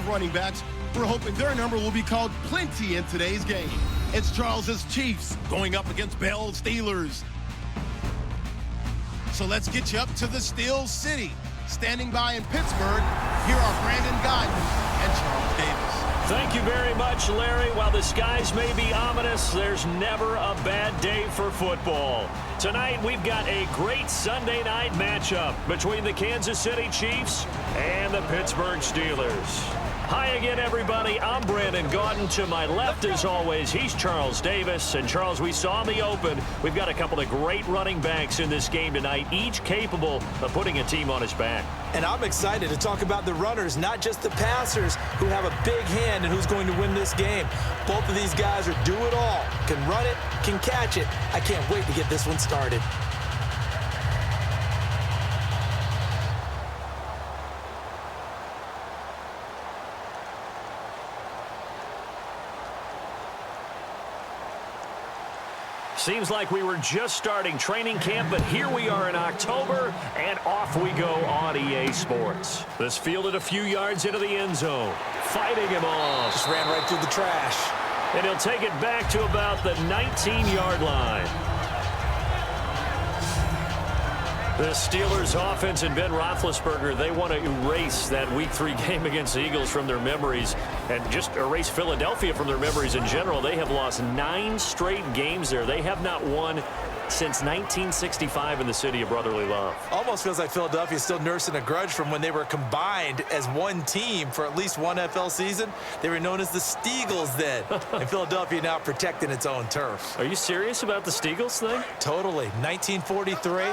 of running backs, we're hoping their number will be called plenty in today's game. It's Charles's Chiefs going up against Bell's Steelers. So let's get you up to the Steel City. Standing by in Pittsburgh, here are Brandon Godden and Charles Davis. Thank you very much, Larry. While the skies may be ominous, there's never a bad day for football. Tonight, we've got a great Sunday night matchup between the Kansas City Chiefs and the Pittsburgh Steelers. Hi again, everybody. I'm Brandon Gaudin. To my left, as always, he's Charles Davis. And, Charles, we saw in the open, we've got a couple of great running backs in this game tonight, each capable of putting a team on his back. And I'm excited to talk about the runners, not just the passers, who have a big hand and who's going to win this game. Both of these guys are do-it-all. Can run it, can catch it. I can't wait to get this one started. Seems like we were just starting training camp, but here we are in October, and off we go on EA Sports. This fielded a few yards into the end zone. Fighting him off. Just ran right through the trash. And he'll take it back to about the 19-yard line. The Steelers offense and Ben Roethlisberger, they want to erase that Week 3 game against the Eagles from their memories and just erase Philadelphia from their memories in general. They have lost 9 straight games there. They have not won since 1965 in the city of brotherly love. Almost feels like Philadelphia is still nursing a grudge from when they were combined as one team for at least one NFL season. They were known as the Steagles then. And Philadelphia now protecting its own turf. Are you serious about the Steagles thing? Totally. 1943.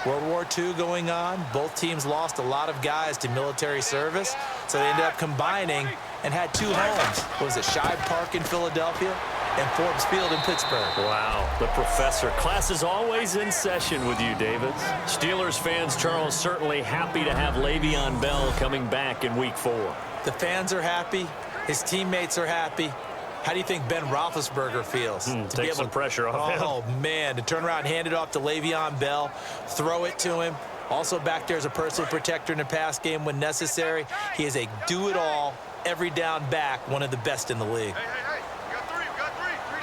World War II going on. Both teams lost a lot of guys to military service, so they ended up combining and had 2 homes. What was it, Shive Park in Philadelphia and Forbes Field in Pittsburgh? Wow, the professor. Class is always in session with you, David. Steelers fans, Charles, certainly happy to have Le'Veon Bell coming back in Week 4. The fans are happy. His teammates are happy. How do you think Ben Roethlisberger feels? Take some pressure off him. Oh, man, to turn around and hand it off to Le'Veon Bell, throw it to him. Also back there as a personal protector in the pass game when necessary. He is a do-it-all, every down back, one of the best in the league. Hey, we got three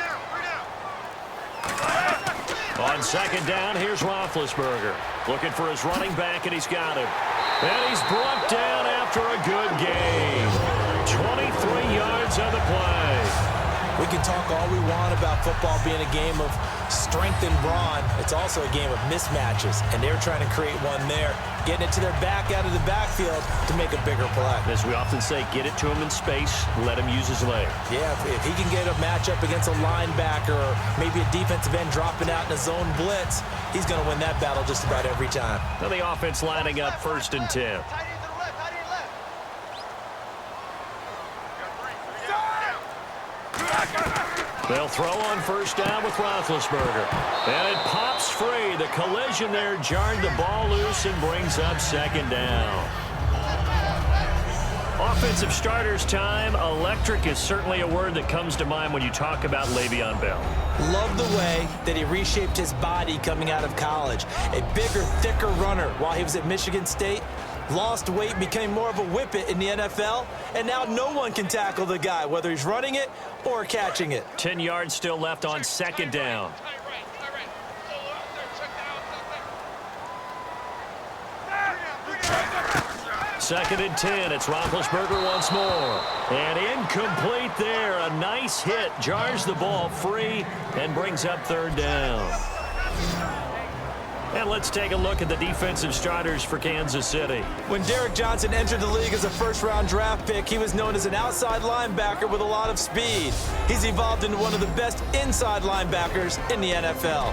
down. On second down, here's Roethlisberger. Looking for his running back, and he's got him. And he's brought down after a good game. 23 yards on the play. We can talk all we want about football being a game of strength and brawn. It's also a game of mismatches, and they're trying to create one there, getting it to their back out of the backfield to make a bigger play. As we often say, get it to him in space, let him use his leg. Yeah, if he can get a matchup against a linebacker or maybe a defensive end dropping out in a zone blitz, he's going to win that battle just about every time. Now the offense lining up 1st and 10. They'll throw on 1st down with Roethlisberger. And it pops free. The collision there jarred the ball loose and brings up 2nd down. Offensive starters time. Electric is certainly a word that comes to mind when you talk about Le'Veon Bell. Love the way that he reshaped his body coming out of college. A bigger, thicker runner while he was at Michigan State. Lost weight, became more of a whippet in the NFL, and now no one can tackle the guy, whether he's running it or catching it. 10 yards still left on 2nd down. Second and 10. It's Roethlisberger once more. And incomplete there. A nice hit. Jars the ball free and brings up 3rd down. And let's take a look at the defensive starters for Kansas City. When Derek Johnson entered the league as a 1st-round draft pick, he was known as an outside linebacker with a lot of speed. He's evolved into one of the best inside linebackers in the NFL.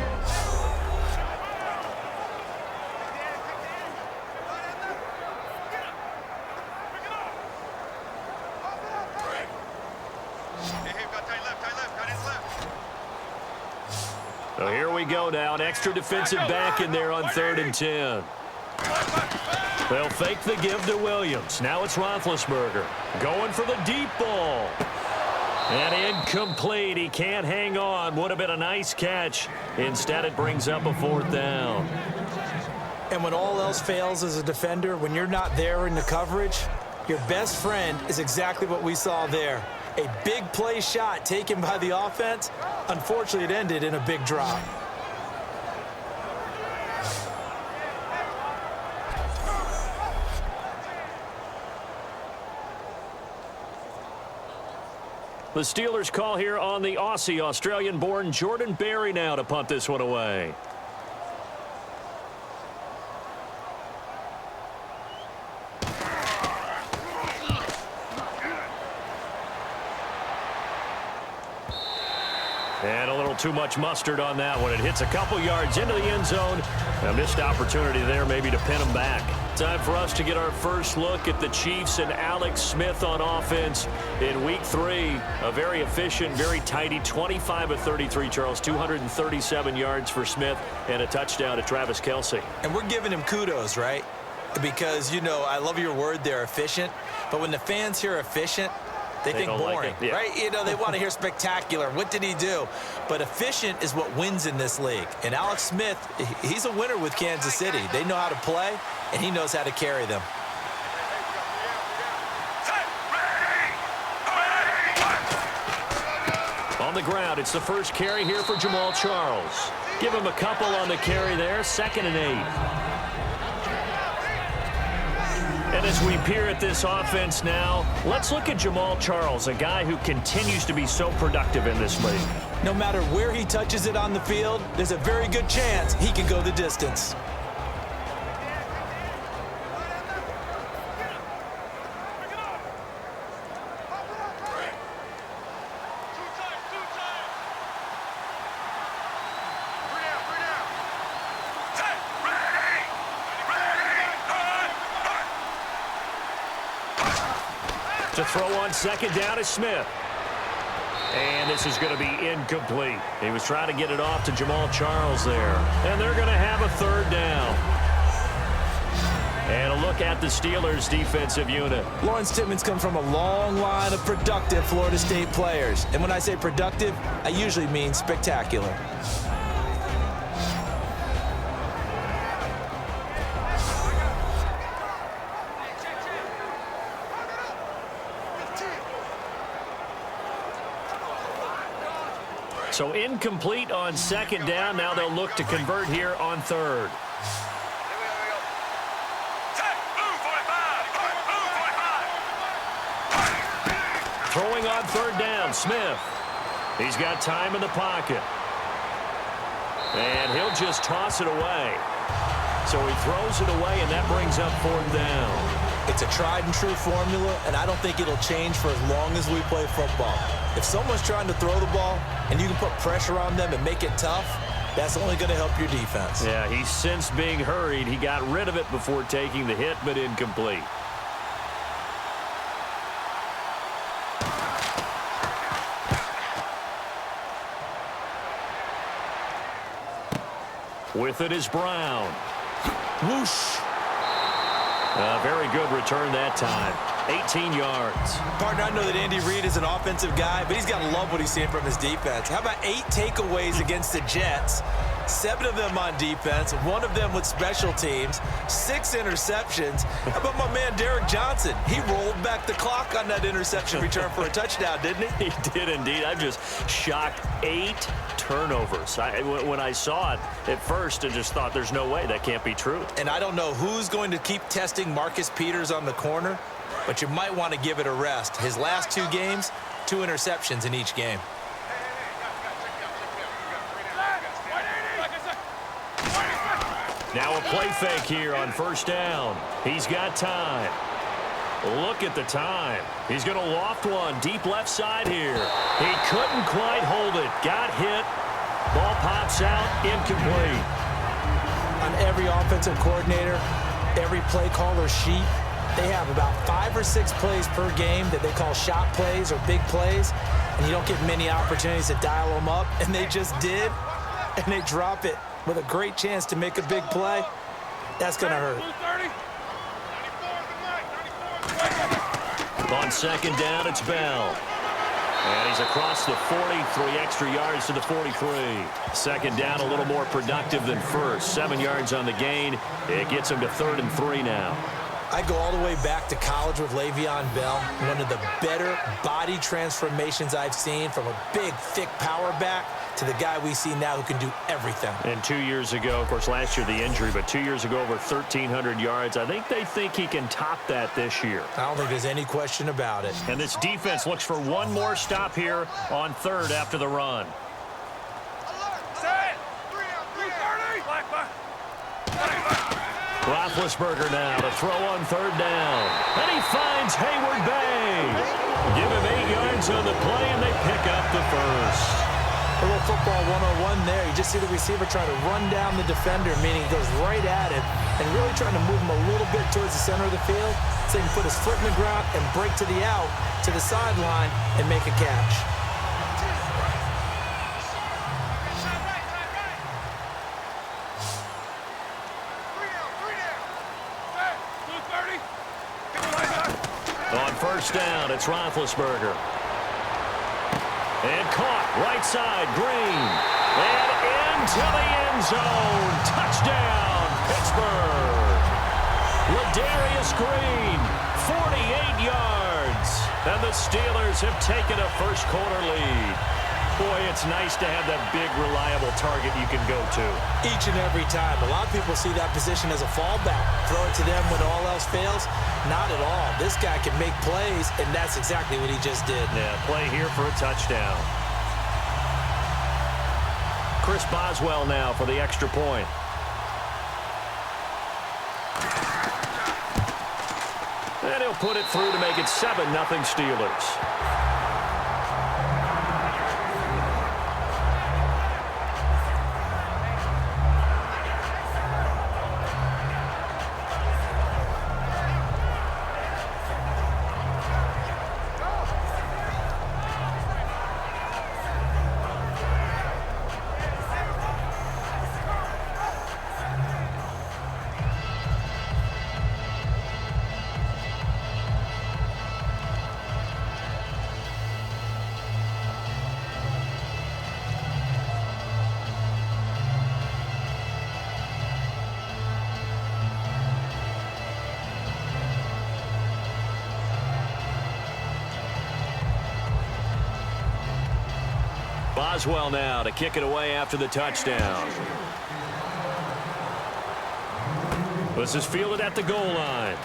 So here we go now. An extra defensive back in there on 3rd and 10. They'll fake the give to Williams. Now it's Roethlisberger going for the deep ball. And incomplete. He can't hang on. Would have been a nice catch. Instead, it brings up a 4th down. And when all else fails as a defender, when you're not there in the coverage, Your best friend is exactly what we saw there. A big play shot taken by the offense. Unfortunately, it ended in a big drop. The Steelers call here on the Aussie, Australian-born Jordan Berry now to punt this one away. And a little too much mustard on that one. It hits a couple yards into the end zone. A missed opportunity there maybe to pin them back. Time for us to get our first look at the Chiefs and Alex Smith on offense in Week 3. A very efficient, very tidy 25 of 33, Charles. 237 yards for Smith and a touchdown to Travis Kelce. And we're giving him kudos, right? Because, you know, I love your word there, efficient. But when the fans hear efficient, they think boring, like it. Yeah. right? You know, they want to hear spectacular. What did he do? But efficient is what wins in this league. And Alex Smith, he's a winner with Kansas City. They know how to play, and he knows how to carry them. On the ground, it's the first carry here for Jamal Charles. Give him a couple on the carry there, 2nd and 8. And as we peer at this offense now, let's look at Jamal Charles, a guy who continues to be so productive in this league. No matter where he touches it on the field, there's a very good chance he can go the distance. To throw on 2nd down is Smith. And this is going to be incomplete. He was trying to get it off to Jamal Charles there. And they're going to have a 3rd down. And a look at the Steelers' defensive unit. Lawrence Timmons comes from a long line of productive Florida State players. And when I say productive, I usually mean spectacular. So incomplete on 2nd down. Now they'll look to convert here on 3rd. Throwing on 3rd down, Smith. He's got time in the pocket. And he'll just toss it away. So he throws it away, and that brings up 4th down. It's a tried-and-true formula, and I don't think it'll change for as long as we play football. If someone's trying to throw the ball and you can put pressure on them and make it tough, that's only going to help your defense. Yeah, he's since being hurried. He got rid of it before taking the hit, but incomplete. With it is Brown. Whoosh. A very good return that time. 18 yards. Partner, I know that Andy Reid is an offensive guy, but he's got to love what he's seeing from his defense. How about 8 takeaways against the Jets? 7 of them on defense, 1 of them with special teams, 6 interceptions. How about my man Derek Johnson? He rolled back the clock on that interception return for a touchdown, didn't he? He did indeed. I'm just shocked. 8 turnovers. When I saw it at first, I just thought there's no way that can't be true. And I don't know who's going to keep testing Marcus Peters on the corner, but you might want to give it a rest. His last 2 games, 2 interceptions in each game. Now a play fake here on 1st down. He's got time. Look at the time. He's going to loft one deep left side here. He couldn't quite hold it. Got hit. Ball pops out. Incomplete. On every offensive coordinator, every play caller sheet, they have about 5 or 6 plays per game that they call shot plays or big plays, and you don't get many opportunities to dial them up, and they just did, and they drop it with a great chance to make a big play. That's going to hurt. On 2nd down, it's Bell. And he's across the 40, 3 extra yards to the 43. 2nd down, a little more productive than first. 7 yards on the gain. It gets him to 3rd and 3 now. I go all the way back to college with Le'Veon Bell. One of the better body transformations I've seen, from a big, thick power back to the guy we see now who can do everything. And 2 years ago, of course, last year the injury, but 2 years ago over 1,300 yards. I think they think he can top that this year. I don't think there's any question about it. And this defense looks for one more stop here on third after the run. Roethlisberger now to throw on third down. And he finds Hayward Bay. Give him 8 yards on the play, and they pick up the first. A little football 101 there. You just see the receiver trying to run down the defender, meaning he goes right at it, and really trying to move him a little bit towards the center of the field so he can put his foot in the ground and break to the out, to the sideline, and make a catch. On first down, it's Roethlisberger. And caught, right side, Green. And into the end zone. Touchdown, Pittsburgh. Ladarius Green, 48 yards. And the Steelers have taken a first quarter lead. Boy, it's nice to have that big, reliable target you can go to. Each and every time. A lot of people see that position as a fallback. Throw it to them when all else fails. Not at all. This guy can make plays, and that's exactly what he just did. Yeah, play here for a touchdown. Chris Boswell now for the extra point. And he'll put it through to make it 7-0 Steelers. Boswell now to kick it away after the touchdown. This is fielded at the goal line.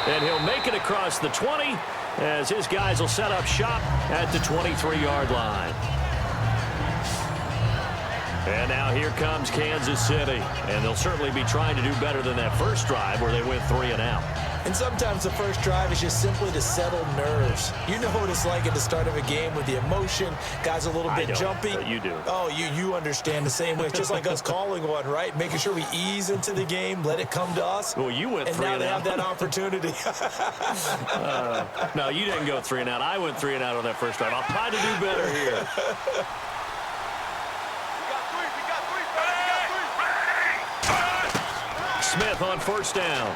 And he'll make it across the 20 as his guys will set up shop at the 23-yard line. And now here comes Kansas City. And they'll certainly be trying to do better than that first drive where they went 3 and out. And sometimes the first drive is just simply to settle nerves. You know what it's like at the start of a game with the emotion. Guys a little bit jumpy. You do. Oh, you understand the same way. It's just like us calling one, right? Making sure we ease into the game, let it come to us. Well, you went 3 and out. And now they have that opportunity. No, you didn't go 3 and out. I went 3 and out on that first drive. I'll try to do better here. Smith on first down.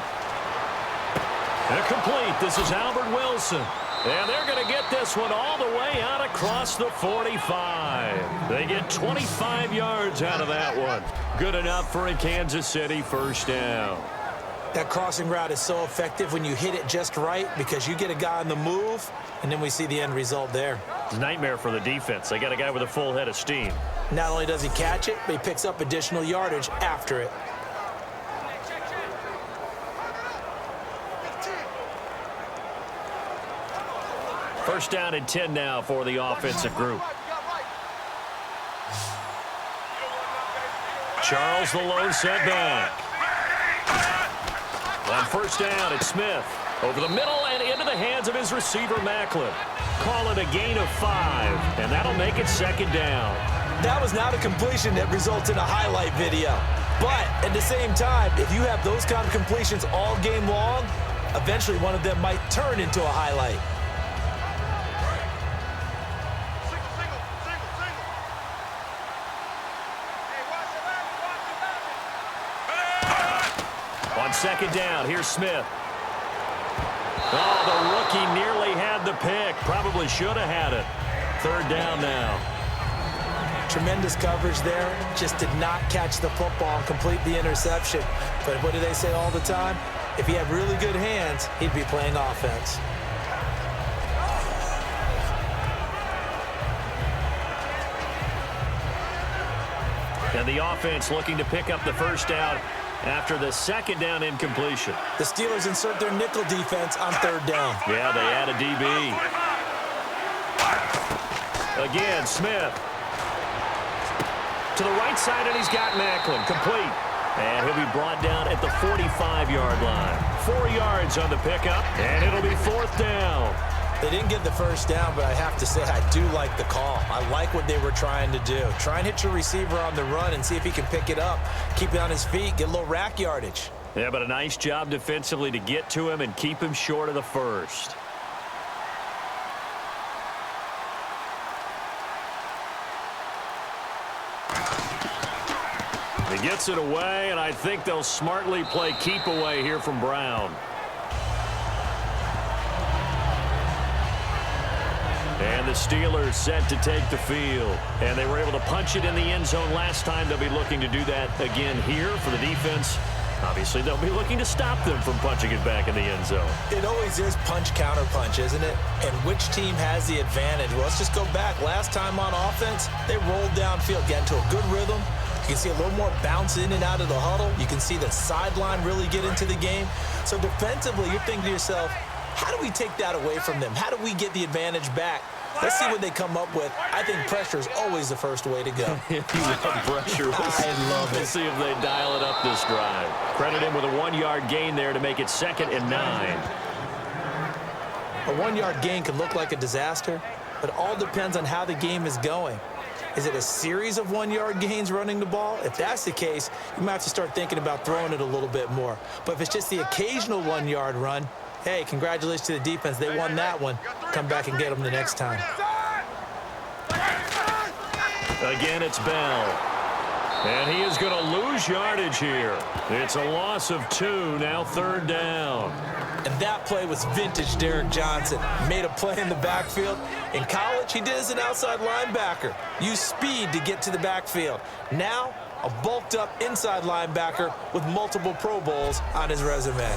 And complete. This is Albert Wilson. And they're going to get this one all the way out across the 45. They get 25 yards out of that one. Good enough for a Kansas City first down. That crossing route is so effective when you hit it just right, because you get a guy on the move, and then we see the end result there. It's a nightmare for the defense. They got a guy with a full head of steam. Not only does he catch it, but he picks up additional yardage after it. First down and 10 now for the offensive group. Charles the lone setback. On first down, it's Smith. Over the middle and into the hands of his receiver, Macklin. Call it a gain of 5, and that'll make it second down. That was not a completion that results in a highlight video. But at the same time, if you have those kind of completions all game long, eventually one of them might turn into a highlight. On second down, here's Smith. Oh, the rookie nearly had the pick. Probably should have had it. Third down now. Tremendous coverage there. Just did not catch the football and complete the interception. But what do they say all the time? If he had really good hands, he'd be playing offense. And the offense looking to pick up the first down after the second down incompletion. The Steelers insert their nickel defense on third down. Yeah, they add a DB. Again, Smith. To the right side, and he's got Macklin. Complete. And he'll be brought down at the 45-yard line. 4 yards on the pickup, and it'll be fourth down. They didn't get the first down, but I have to say I do like the call. I like what they were trying to do. Try and hit your receiver on the run and see if he can pick it up, keep it on his feet, get a little rack yardage. Yeah, but a nice job defensively to get to him and keep him short of the first. He gets it away, and I think they'll smartly play keep away here from Brown. And the Steelers set to take the field. And they were able to punch it in the end zone last time. They'll be looking to do that again here for the defense. Obviously, they'll be looking to stop them from punching it back in the end zone. It always is punch-counter-punch, isn't it? And which team has the advantage? Well, let's just go back. Last time on offense, they rolled downfield, get into a good rhythm. You can see a little more bounce in and out of the huddle. You can see the sideline really get into the game. So defensively, you're thinking to yourself, how do we take that away from them? How do we get the advantage back? Let's see what they come up with. I think pressure is always the first way to go. You love pressure. I love it. We'll see if they dial it up this drive. Credit him with a 1-yard gain there to make it 2nd and 9. A 1-yard gain can look like a disaster, but it all depends on how the game is going. Is it a series of 1-yard gains running the ball? If that's the case, you might have to start thinking about throwing it a little bit more. But if it's just the occasional 1-yard run, hey, congratulations to the defense. They won that one. Come back and get them the next time. Again, it's Bell. And he is going to lose yardage here. It's a loss of 2, now 3rd down. And that play was vintage Derek Johnson. Made a play in the backfield. In college, he did as an outside linebacker. Used speed to get to the backfield. Now, a bulked-up inside linebacker with multiple Pro Bowls on his resume.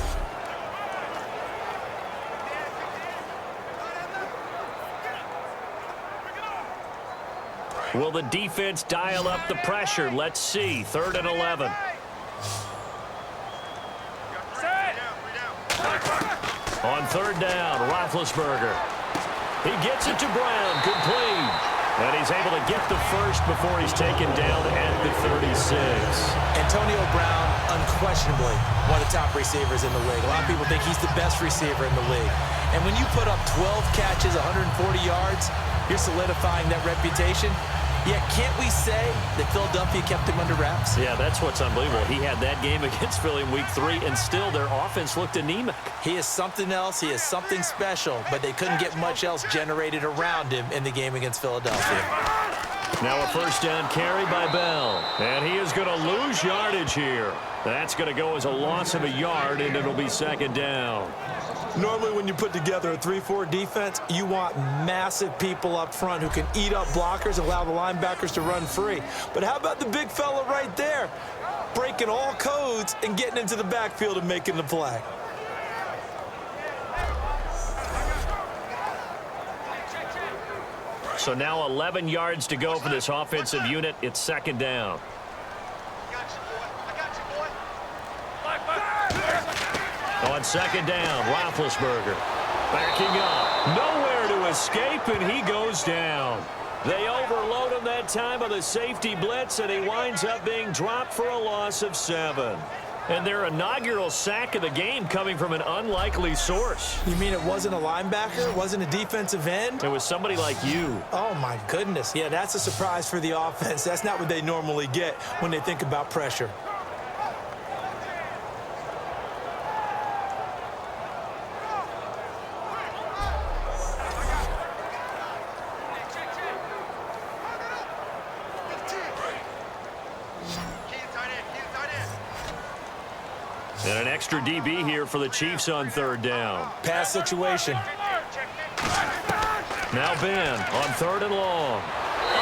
Will the defense dial up the pressure? Let's see. 3rd and 11. On 3rd down, Roethlisberger. He gets it to Brown, complete. And he's able to get the first before he's taken down at the 36. Antonio Brown, unquestionably one of the top receivers in the league. A lot of people think he's the best receiver in the league. And when you put up 12 catches, 140 yards, you're solidifying that reputation. Yet, can't we say that Philadelphia kept him under wraps? Yeah, that's what's unbelievable. He had that game against Philly in Week 3, and still their offense looked anemic. He is something else. He is something special, but they couldn't get much else generated around him in the game against Philadelphia. Now a 1st down carry by Bell, and he is going to lose yardage here. That's going to go as a loss of a yard, and it'll be 2nd down. Normally when you put together a 3-4 defense, you want massive people up front who can eat up blockers and allow the linebackers to run free. But how about the big fella right there? Breaking all codes and getting into the backfield and making the play. So now 11 yards to go for this offensive unit. It's 2nd down. On 2nd down, Roethlisberger backing up. Nowhere to escape, and he goes down. They overload him that time on the safety blitz, and he winds up being dropped for a loss of 7. And their inaugural sack of the game coming from an unlikely source. You mean it wasn't a linebacker? It wasn't a defensive end? It was somebody like you. Oh, my goodness. Yeah, that's a surprise for the offense. That's not what they normally get when they think about pressure. And an extra DB here for the Chiefs on 3rd down. Pass situation. Now Ben on 3rd and long.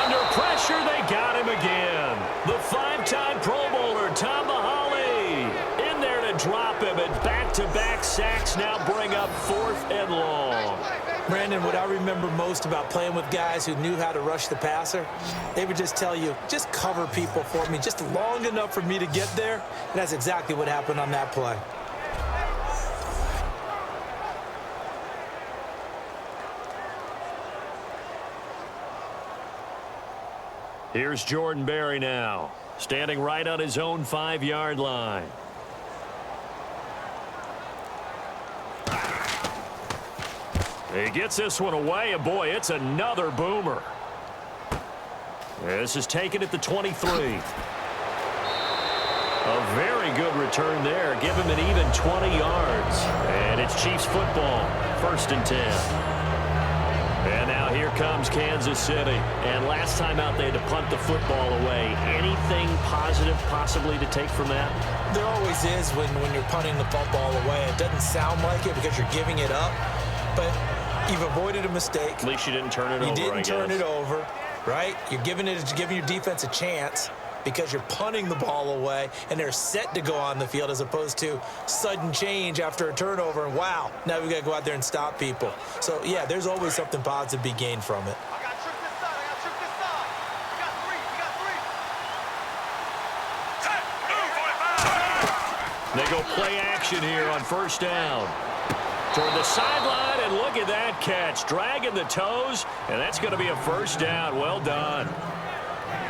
Under pressure, they got him again. The 5-time Pro Bowler, Tom Mahali, in there to drop him and back to Back-to-back sacks now bring up 4th and long. Brandon, what I remember most about playing with guys who knew how to rush the passer, they would just tell you, just cover people for me, just long enough for me to get there. And that's exactly what happened on that play. Here's Jordan Berry now, standing right on his own 5-yard line. He gets this one away, and boy, it's another boomer. This is taken at the 23. A very good return there. Give him an even 20 yards. And it's Chiefs football, 1st and 10. And now here comes Kansas City. And last time out, they had to punt the football away. Anything positive possibly to take from that? There always is when you're punting the football away. It doesn't sound like it because you're giving it up, but you've avoided a mistake. At least you didn't turn it over, You didn't turn it over, right? You're giving your defense a chance because you're punting the ball away, and they're set to go on the field as opposed to sudden change after a turnover, and wow, now we got to go out there and stop people. So, yeah, there's always something positive to be gained from it. I got trick this side. I got trick this side. We got three. We got three. They go play action here on 1st down. Toward the sideline, and look at that catch. Dragging the toes, and that's going to be a 1st down. Well done.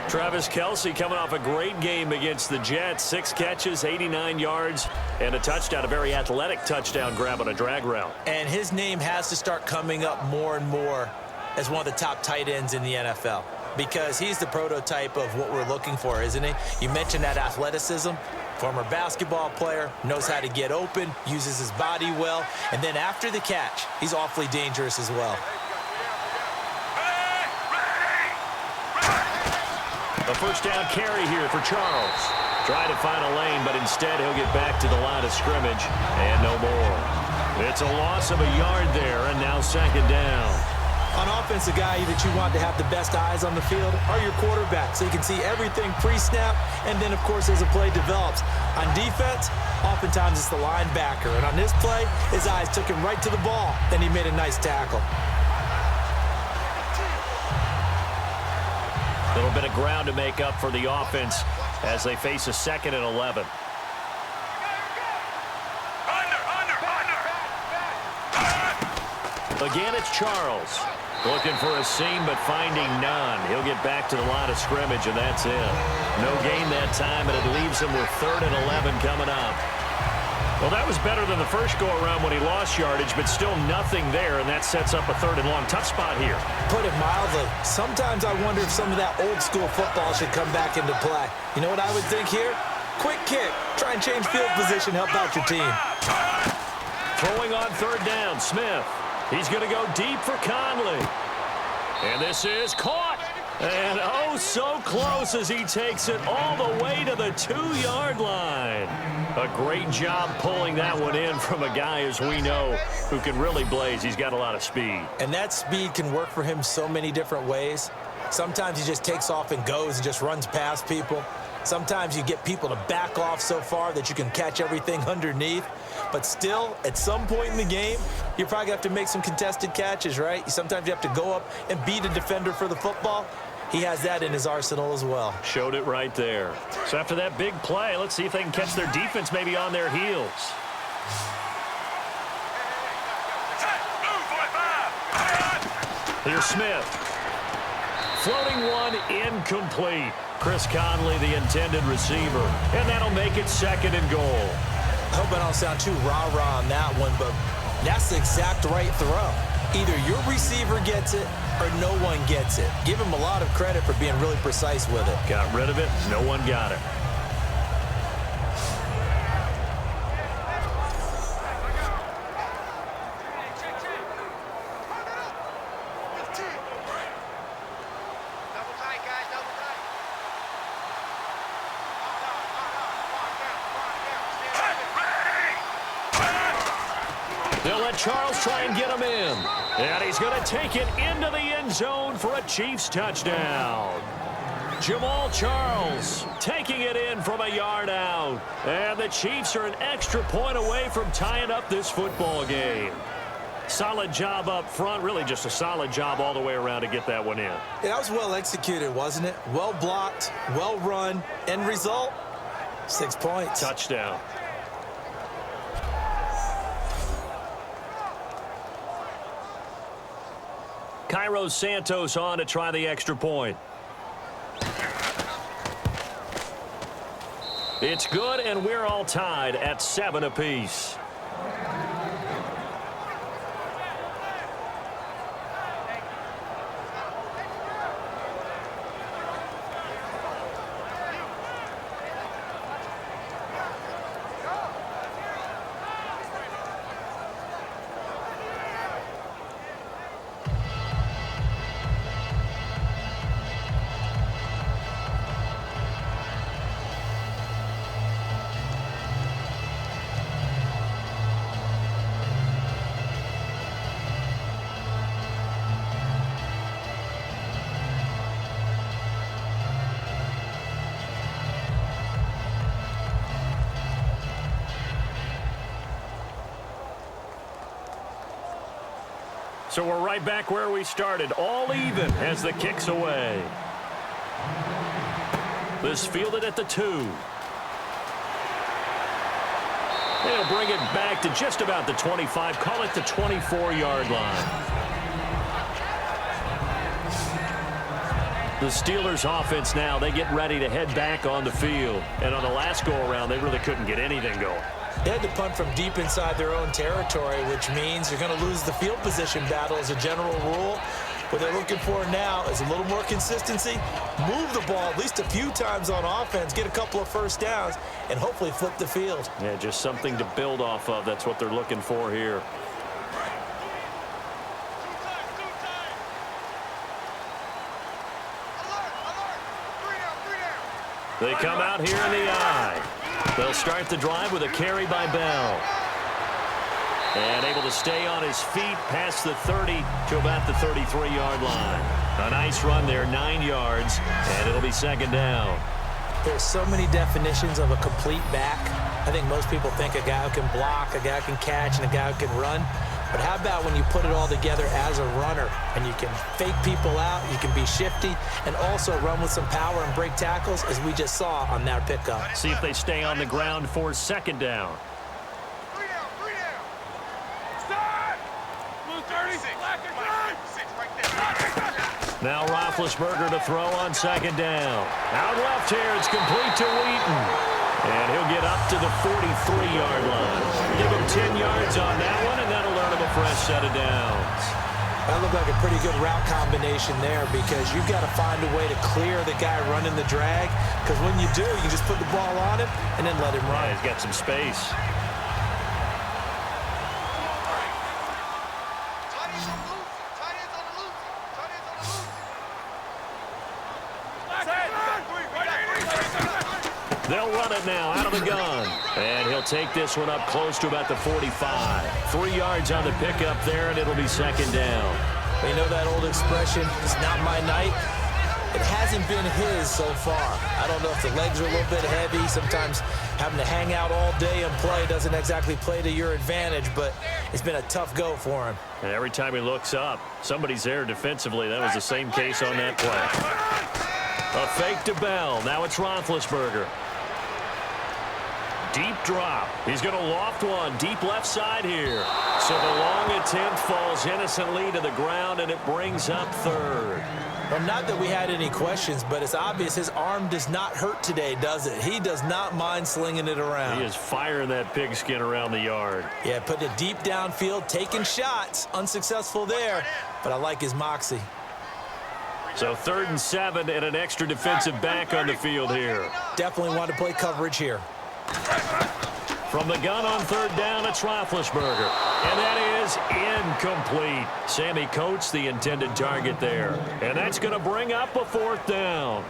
Travis Kelce coming off a great game against the Jets. 6 catches, 89 yards, and a touchdown, a very athletic touchdown grab on a drag route. And his name has to start coming up more and more as one of the top tight ends in the NFL because he's the prototype of what we're looking for, isn't he? You mentioned that athleticism. Former basketball player, knows how to get open, uses his body well, and then after the catch, he's awfully dangerous as well. A 1st down carry here for Charles. Try to find a lane, but instead he'll get back to the line of scrimmage, and no more. It's a loss of a yard there, and now 2nd down. On offense, the guy that you want to have the best eyes on the field are your quarterback, so you can see everything pre-snap, and then, of course, as the play develops. On defense, oftentimes it's the linebacker, and on this play, his eyes took him right to the ball, then he made a nice tackle. A little bit of ground to make up for the offense as they face a 2nd and 11. Again, it's Charles. Looking for a seam, but finding none. He'll get back to the line of scrimmage, and that's it. No gain that time, and it leaves him with 3rd and 11 coming up. Well, that was better than the first go-around when he lost yardage, but still nothing there, and that sets up a 3rd and long. Tough spot here. Put it mildly. Sometimes I wonder if some of that old-school football should come back into play. You know what I would think here? Quick kick. Try and change field position, help out your team. Throwing on 3rd down, Smith. He's going to go deep for Conley. And this is caught. And oh, so close as he takes it all the way to the 2-yard line. A great job pulling that one in from a guy, as we know, who can really blaze. He's got a lot of speed. And that speed can work for him so many different ways. Sometimes he just takes off and goes and just runs past people. Sometimes you get people to back off so far that you can catch everything underneath. But still, at some point in the game, you're probably going to have to make some contested catches, right? Sometimes you have to go up and beat a defender for the football. He has that in his arsenal as well. Showed it right there. So after that big play, let's see if they can catch their defense maybe on their heels. Here's Smith. Floating one, incomplete. Chris Conley, the intended receiver. And that'll make it 2nd and goal. I hope I don't sound too rah-rah on that one, but that's the exact right throw. Either your receiver gets it or no one gets it. Give him a lot of credit for being really precise with it. Got rid of it. No one got it. They'll let Charles try and get him in. And he's going to take it into the end zone for a Chiefs touchdown. Jamal Charles taking it in from a yard out. And the Chiefs are an extra point away from tying up this football game. Solid job up front. Really just a solid job all the way around to get that one in. Yeah, that was well executed, wasn't it? Well blocked, well run. End result, 6 points. Touchdown. Cairo Santos on to try the extra point. It's good, and we're all tied at 7 apiece. So we're right back where we started, all even as the kick's away. This fielded at the 2. They'll bring it back to just about the 25, call it the 24-yard line. The Steelers offense now, they get ready to head back on the field. And on the last go-around, they really couldn't get anything going. They had to punt from deep inside their own territory, which means you're going to lose the field position battle as a general rule. What they're looking for now is a little more consistency, move the ball at least a few times on offense, get a couple of first downs, and hopefully flip the field. Yeah, just something to build off of. That's what they're looking for here. They come out here in the eye. They'll start the drive with a carry by Bell. And able to stay on his feet past the 30 to about the 33-yard line. A nice run there, 9 yards, and it'll be second down. There's so many definitions of a complete back. I think most people think a guy who can block, a guy who can catch, and a guy who can run. But how about when you put it all together as a runner and you can fake people out, you can be shifty, and also run with some power and break tackles, as we just saw on that pickup. See if they stay on the ground for second down. Now Roethlisberger to throw on second down. Out left here, it's complete to Wheaton. And he'll get up to the 43-yard line. Give him 10 yards on that one, and that'll earn him a fresh set of downs. That looked like a pretty good route combination there, because you've got to find a way to clear the guy running the drag, because when you do, you just put the ball on him and then let him run. Yeah, he's got some space. They'll run it now out of the gun. And he'll take this one up close to about the 45. 3 yards on the pickup there, and it'll be second down. You know that old expression, it's not my night? It hasn't been his so far. I don't know if the legs are a little bit heavy. Sometimes having to hang out all day and play doesn't exactly play to your advantage, but it's been a tough go for him. And every time he looks up, somebody's there defensively. That was the same case on that play. A fake to Bell. Now it's Roethlisberger. Deep drop. He's going to loft one deep left side here. So the long attempt falls innocently to the ground, and it brings up third. Well, not that we had any questions, but it's obvious his arm does not hurt today, does it? He does not mind slinging it around. He is firing that pigskin around the yard. Yeah, putting it deep downfield, taking shots. Unsuccessful there, but I like his moxie. So 3rd and 7 and an extra defensive back on the field here. Definitely want to play coverage here. From the gun on 3rd down, it's Roethlisberger. And that is incomplete. Sammy Coates, the intended target there. And that's going to bring up a 4th down.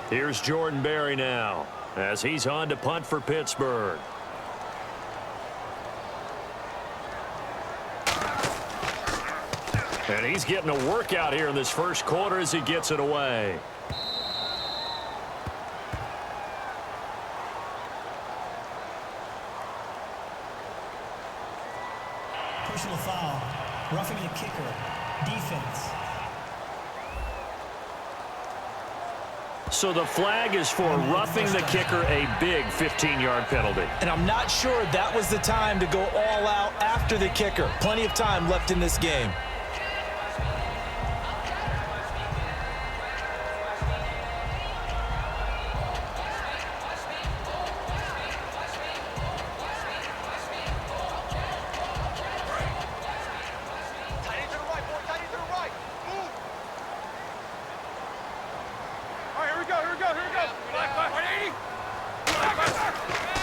Here's Jordan Berry now, as he's on to punt for Pittsburgh. And he's getting a workout here in this first quarter as he gets it away. Personal foul. Roughing the kicker. Defense. So the flag is for roughing the kicker, a big 15-yard penalty. And I'm not sure that was the time to go all out after the kicker. Plenty of time left in this game.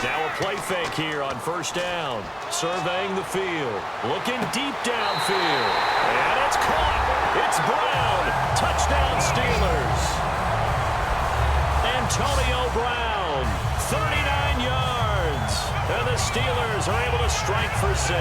Now a play fake here on first down. Surveying the field. Looking deep downfield. And it's caught. It's Brown. Touchdown Steelers. Antonio Brown. 39 yards. And the Steelers are able to strike for 6.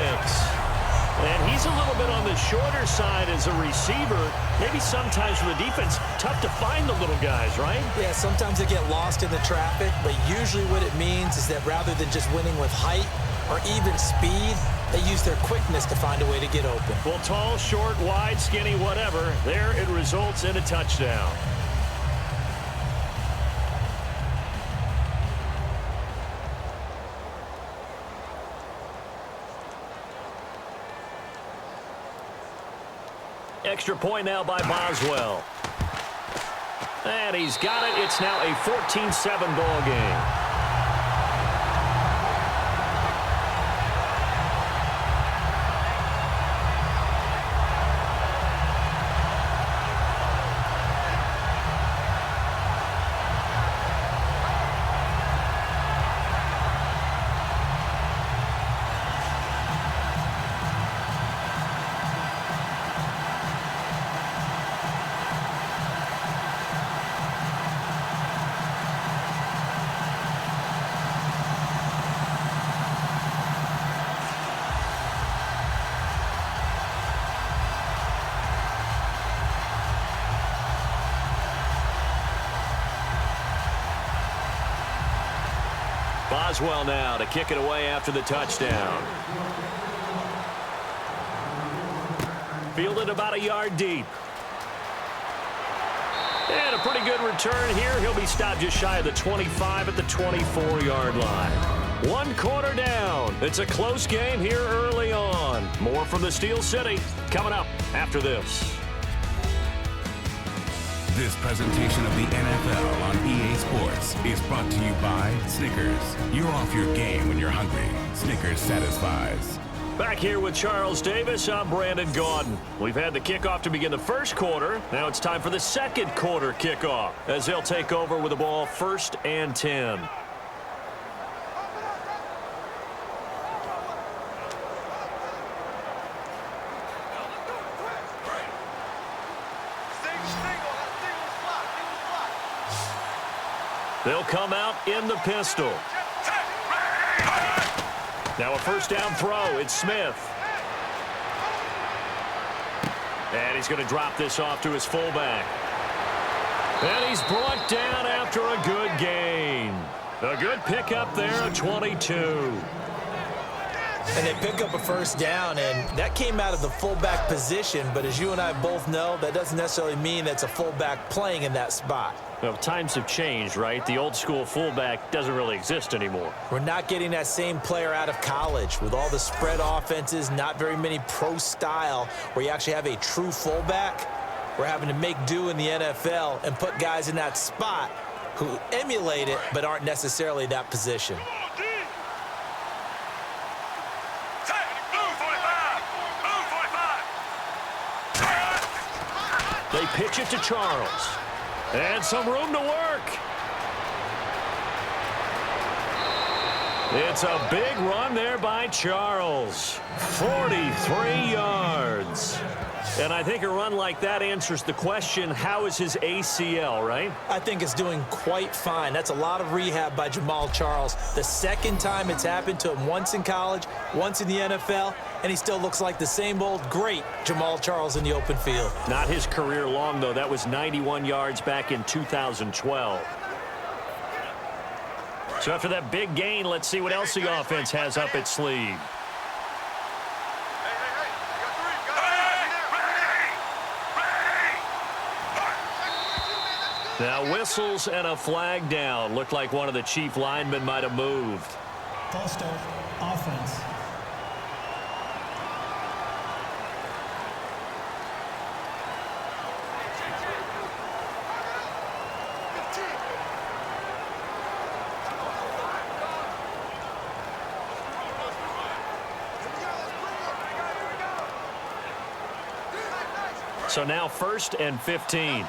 And he's a little bit on the shorter side as a receiver. Maybe sometimes for the defense, tough to find the little guys, right? Yeah, sometimes they get lost in the traffic, but usually what it means is that rather than just winning with height or even speed, they use their quickness to find a way to get open. Well, tall, short, wide, skinny, whatever, there it results in a touchdown. Extra point now by Boswell. And he's got it. It's now a 14-7 ball game. Boswell now to kick it away after the touchdown. Fielded about a yard deep. And a pretty good return here. He'll be stopped just shy of the 25 at the 24-yard line. 1 quarter down. It's a close game here early on. More from the Steel City coming up after this. This presentation of the NFL on EA Sports is brought to you by Snickers. You're off your game when you're hungry. Snickers satisfies. Back here with Charles Davis, I'm Brandon Gaudin. We've had the kickoff to begin the first quarter. Now it's time for the second quarter kickoff as they'll take over with the ball 1st and 10. They'll come out in the pistol. Now a first down throw. It's Smith. And he's going to drop this off to his fullback. And he's brought down after a good gain. A good pickup there, a 22. And they pick up a first down, and that came out of the fullback position. But as you and I both know, that doesn't necessarily mean that's a fullback playing in that spot. Well, times have changed, right? The old school fullback doesn't really exist anymore. We're not getting that same player out of college with all the spread offenses, not very many pro style where you actually have a true fullback. We're having to make do in the NFL and put guys in that spot who emulate it but aren't necessarily that position. They pitch it to Charles. And some room to work. It's a big run there by Charles. 43 yards. And I think a run like that answers the question, how is his ACL, right? I think it's doing quite fine. That's a lot of rehab by Jamal Charles. The second time it's happened to him, once in college, once in the NFL, and he still looks like the same old great Jamal Charles in the open field. Not his career long, though. That was 91 yards back in 2012. So after that big gain, let's see what else the offense has up its sleeve. Now whistles and a flag down. Looked like one of the chief linemen might have moved. False start, offense. So now 1st and 15.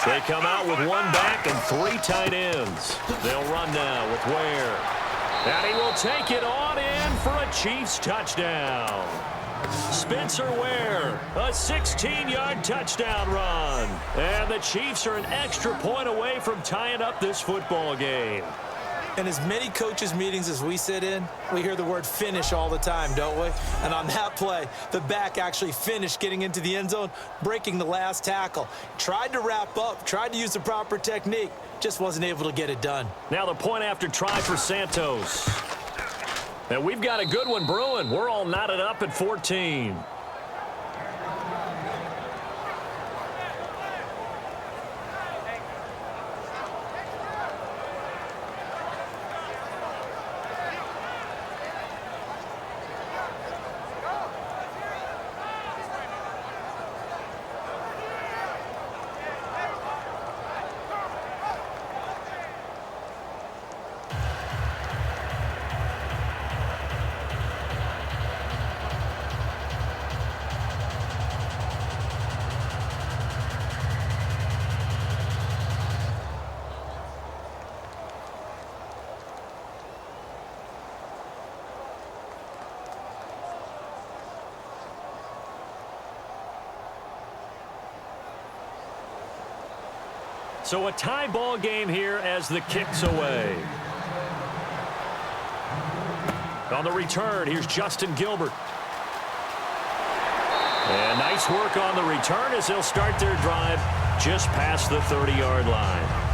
They come out with one back and 3 tight ends. They'll run now with Ware. And he will take it on in for a Chiefs touchdown. Spencer Ware, a 16-yard touchdown run. And the Chiefs are an extra point away from tying up this football game. In as many coaches' meetings as we sit in, we hear the word finish all the time, don't we? And on that play, the back actually finished getting into the end zone, breaking the last tackle. Tried to wrap up, tried to use the proper technique, just wasn't able to get it done. Now the point after try for Santos. And we've got a good one brewing. We're all knotted up at 14. So a tie ball game here as the kick's away. On the return, here's Justin Gilbert. And nice work on the return as they'll start their drive just past the 30-yard line.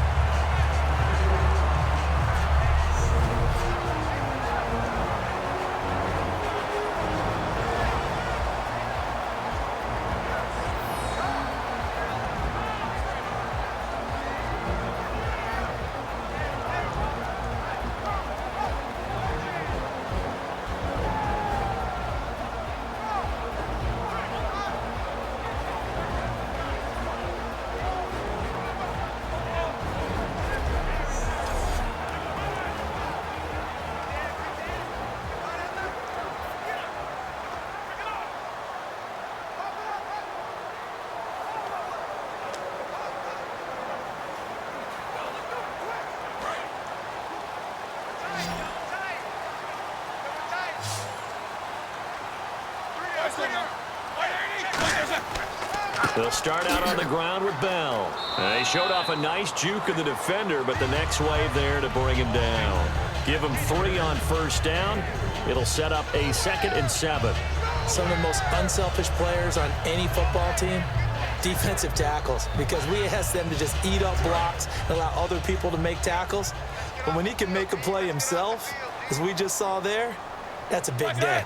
They'll start out on the ground with Bell. They showed off a nice juke of the defender, but the next wave there to bring him down. Give him 3 on first down. It'll set up a 2nd and 7. Some of the most unselfish players on any football team, defensive tackles, because we ask them to just eat up blocks and allow other people to make tackles. But when he can make a play himself, as we just saw there, that's a big day.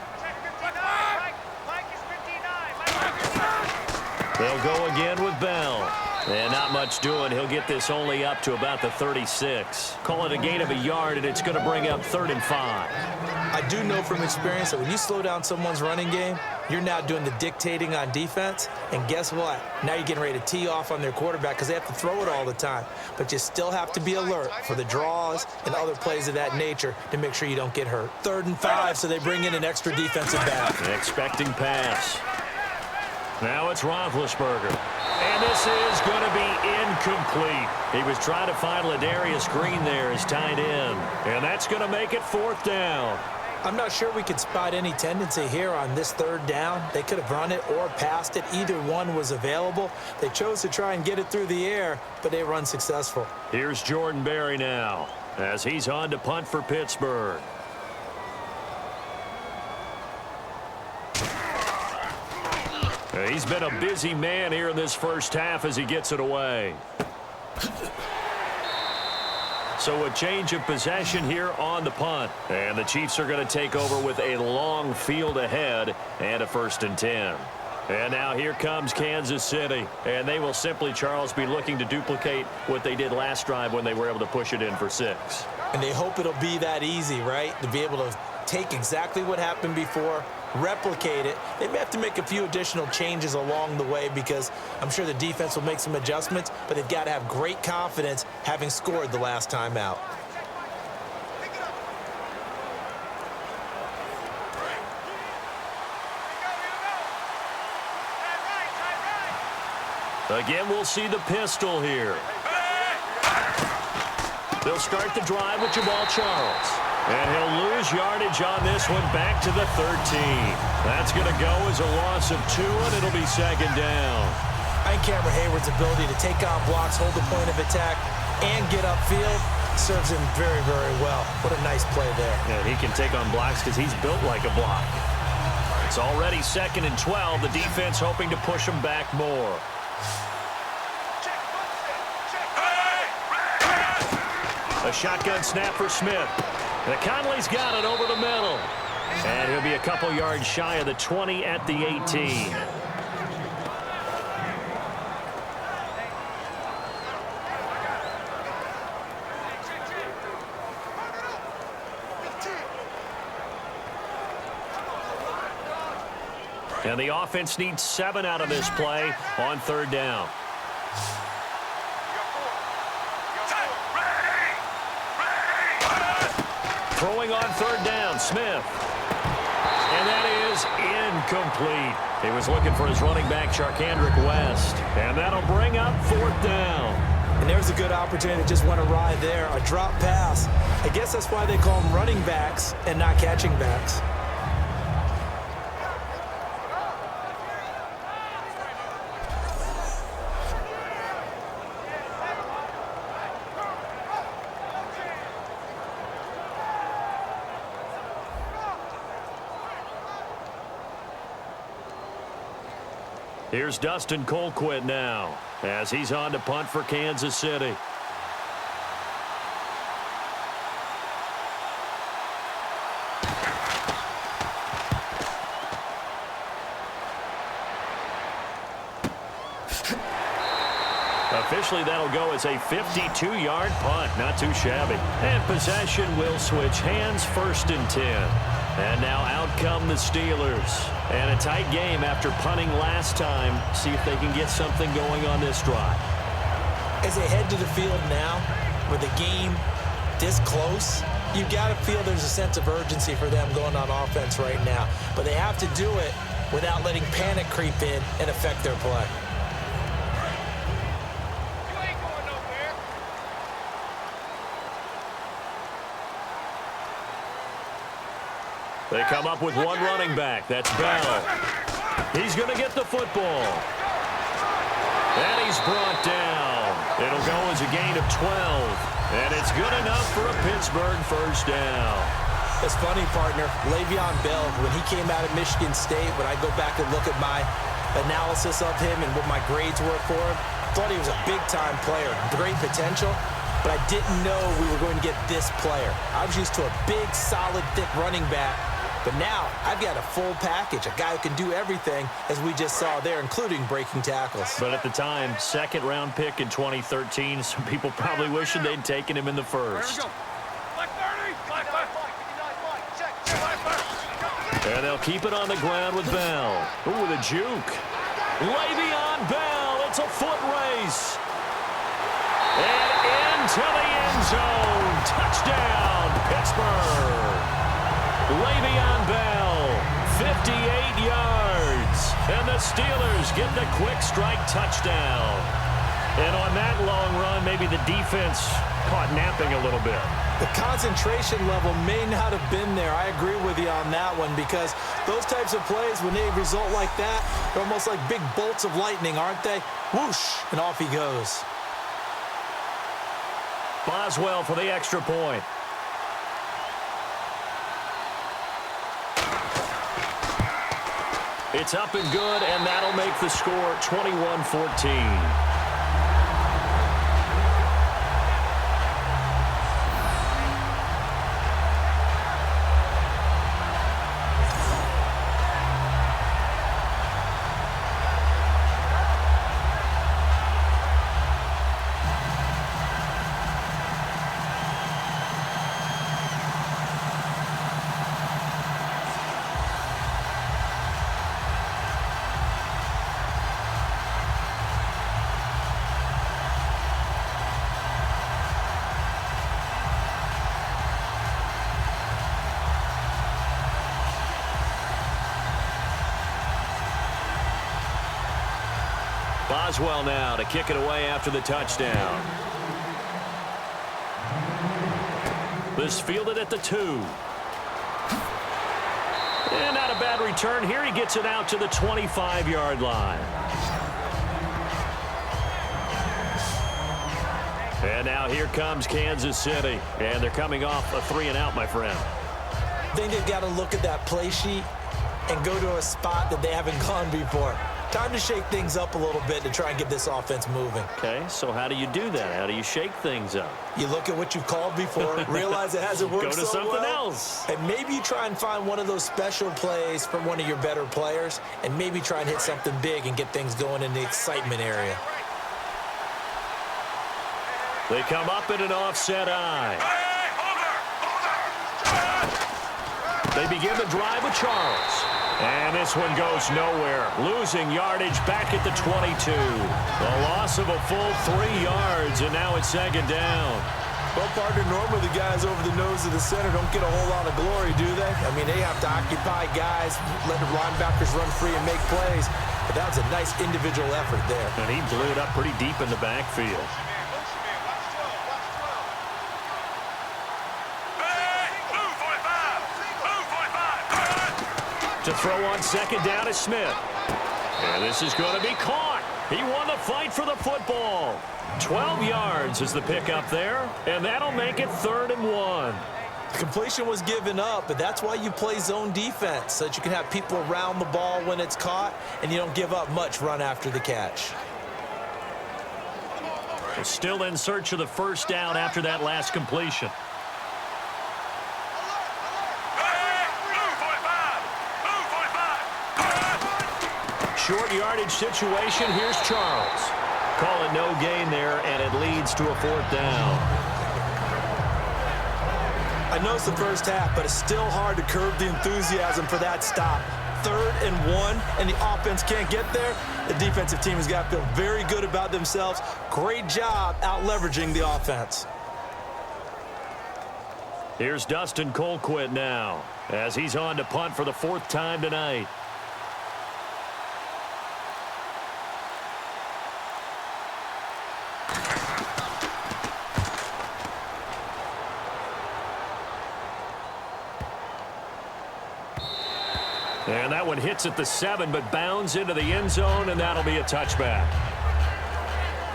They'll go again with Bell. And not much doing. He'll get this only up to about the 36. Call it a gain of a yard, and it's going to bring up 3rd and 5. I do know from experience that when you slow down someone's running game, you're now doing the dictating on defense. And guess what? Now you're getting ready to tee off on their quarterback because they have to throw it all the time. But you still have to be alert for the draws and other plays of that nature to make sure you don't get hurt. 3rd and 5, so they bring in an extra defensive back. An expecting pass. Now it's Roethlisberger. And this is going to be incomplete. He was trying to find Ladarius Green there as tight end. And that's going to make it 4th down. I'm not sure we could spot any tendency here on this third down. They could have run it or passed it. Either one was available. They chose to try and get it through the air, but they were unsuccessful. Here's Jordan Berry now as he's on to punt for Pittsburgh. He's been a busy man here in this first half as he gets it away. So a change of possession here on the punt. And the Chiefs are going to take over with a long field ahead and a 1st and 10. And now here comes Kansas City. And they will simply, Charles, be looking to duplicate what they did last drive when they were able to push it in for 6. And they hope it'll be that easy, right? To be able to take exactly what happened before, replicate it. They may have to make a few additional changes along the way because I'm sure the defense will make some adjustments, but they've got to have great confidence having scored the last time out. Again, we'll see the pistol here. They'll start the drive with Jamal Charles. And he'll lose yardage on this one back to the 13. That's going to go as a loss of 2, and it'll be 2nd down. I think Cameron Hayward's ability to take on blocks, hold the point of attack, and get upfield serves him very, very well. What a nice play there. And he can take on blocks because he's built like a block. It's already 2nd and 12. The defense hoping to push him back more. A shotgun snap for Smith. The Conley's got it over the middle. And he'll be a couple yards shy of the 20 at the 18. And the offense needs 7 out of this play on 3rd down. Throwing on 3rd down, Smith. And that is incomplete. He was looking for his running back, Charkandrick West. And that'll bring up 4th down. And there's a good opportunity that just went awry there. A drop pass. I guess that's why they call them running backs and not catching backs. Here's Dustin Colquitt now as he's on to punt for Kansas City. Officially, that'll go as a 52-yard punt. Not too shabby. And possession will switch hands, 1st and 10. And now out come the Steelers. And a tight game after punting last time. See if they can get something going on this drive. As they head to the field now, with the game this close, you've got to feel there's a sense of urgency for them going on offense right now. But they have to do it without letting panic creep in and affect their play. They come up with one running back. That's Bell. He's going to get the football. And he's brought down. It'll go as a gain of 12. And it's good enough for a Pittsburgh 1st down. It's funny, partner. Le'Veon Bell, when he came out of Michigan State, when I go back and look at my analysis of him and what my grades were for him, I thought he was a big-time player, great potential, but I didn't know we were going to get this player. I was used to a big, solid, thick running back. But now, I've got a full package, a guy who can do everything, as we just saw there, including breaking tackles. But at the time, 2nd-round pick in 2013, some people probably wishing they'd taken him in the 1st. And they'll keep it on the ground with Bell. Ooh, with a juke. Le'Veon Bell, it's a foot race. And into the end zone. Touchdown, Pittsburgh. Le'Veon Bell, 58 yards. And the Steelers get the quick strike touchdown. And on that long run, maybe the defense caught napping a little bit. The concentration level may not have been there. I agree with you on that one because those types of plays, when they result like that, they're almost like big bolts of lightning, aren't they? Whoosh, and off he goes. Boswell for the extra point. It's up and good, and that'll make the score 21-14. Boswell now to kick it away after the touchdown. This fielded at the 2. And not a bad return here. He gets it out to the 25-yard line. And now here comes Kansas City. And they're coming off a 3-and-out, my friend. I think they've got to look at that play sheet and go to a spot that they haven't gone before. Time to shake things up a little bit to try and get this offense moving. Okay, so how do you do that? How do you shake things up? You look at what you've called before, realize it hasn't worked so well. Go to something else. And maybe you try and find one of those special plays from one of your better players, and maybe try and hit something big and get things going in the excitement area. They come up in an offset eye. They begin the drive with Charles. And this one goes nowhere. Losing yardage back at the 22. The loss of a full 3 yards, and now it's second down. Well, partner, normally the guys over the nose of the center don't get a whole lot of glory, do they? I mean, they have to occupy guys, let the linebackers run free and make plays. But that was a nice individual effort there. And he blew it up pretty deep in the backfield. To throw on second down is Smith. And this is going to be caught. He won the fight for the football. 12 yards is the pickup there, and that'll make it 3rd and 1. Completion was given up, but that's why you play zone defense, so that you can have people around the ball when it's caught, and you don't give up much run after the catch. Still in search of the first down after that last completion. Short yardage situation. Here's Charles. Call it no gain there, and it leads to a 4th down. I know it's the first half, but it's still hard to curb the enthusiasm for that stop. 3rd and 1, and the offense can't get there. The defensive team has got to feel very good about themselves. Great job out-leveraging the offense. Here's Dustin Colquitt now, as he's on to punt for the 4th time tonight. And that one hits at the 7, but bounds into the end zone, and that'll be a touchback.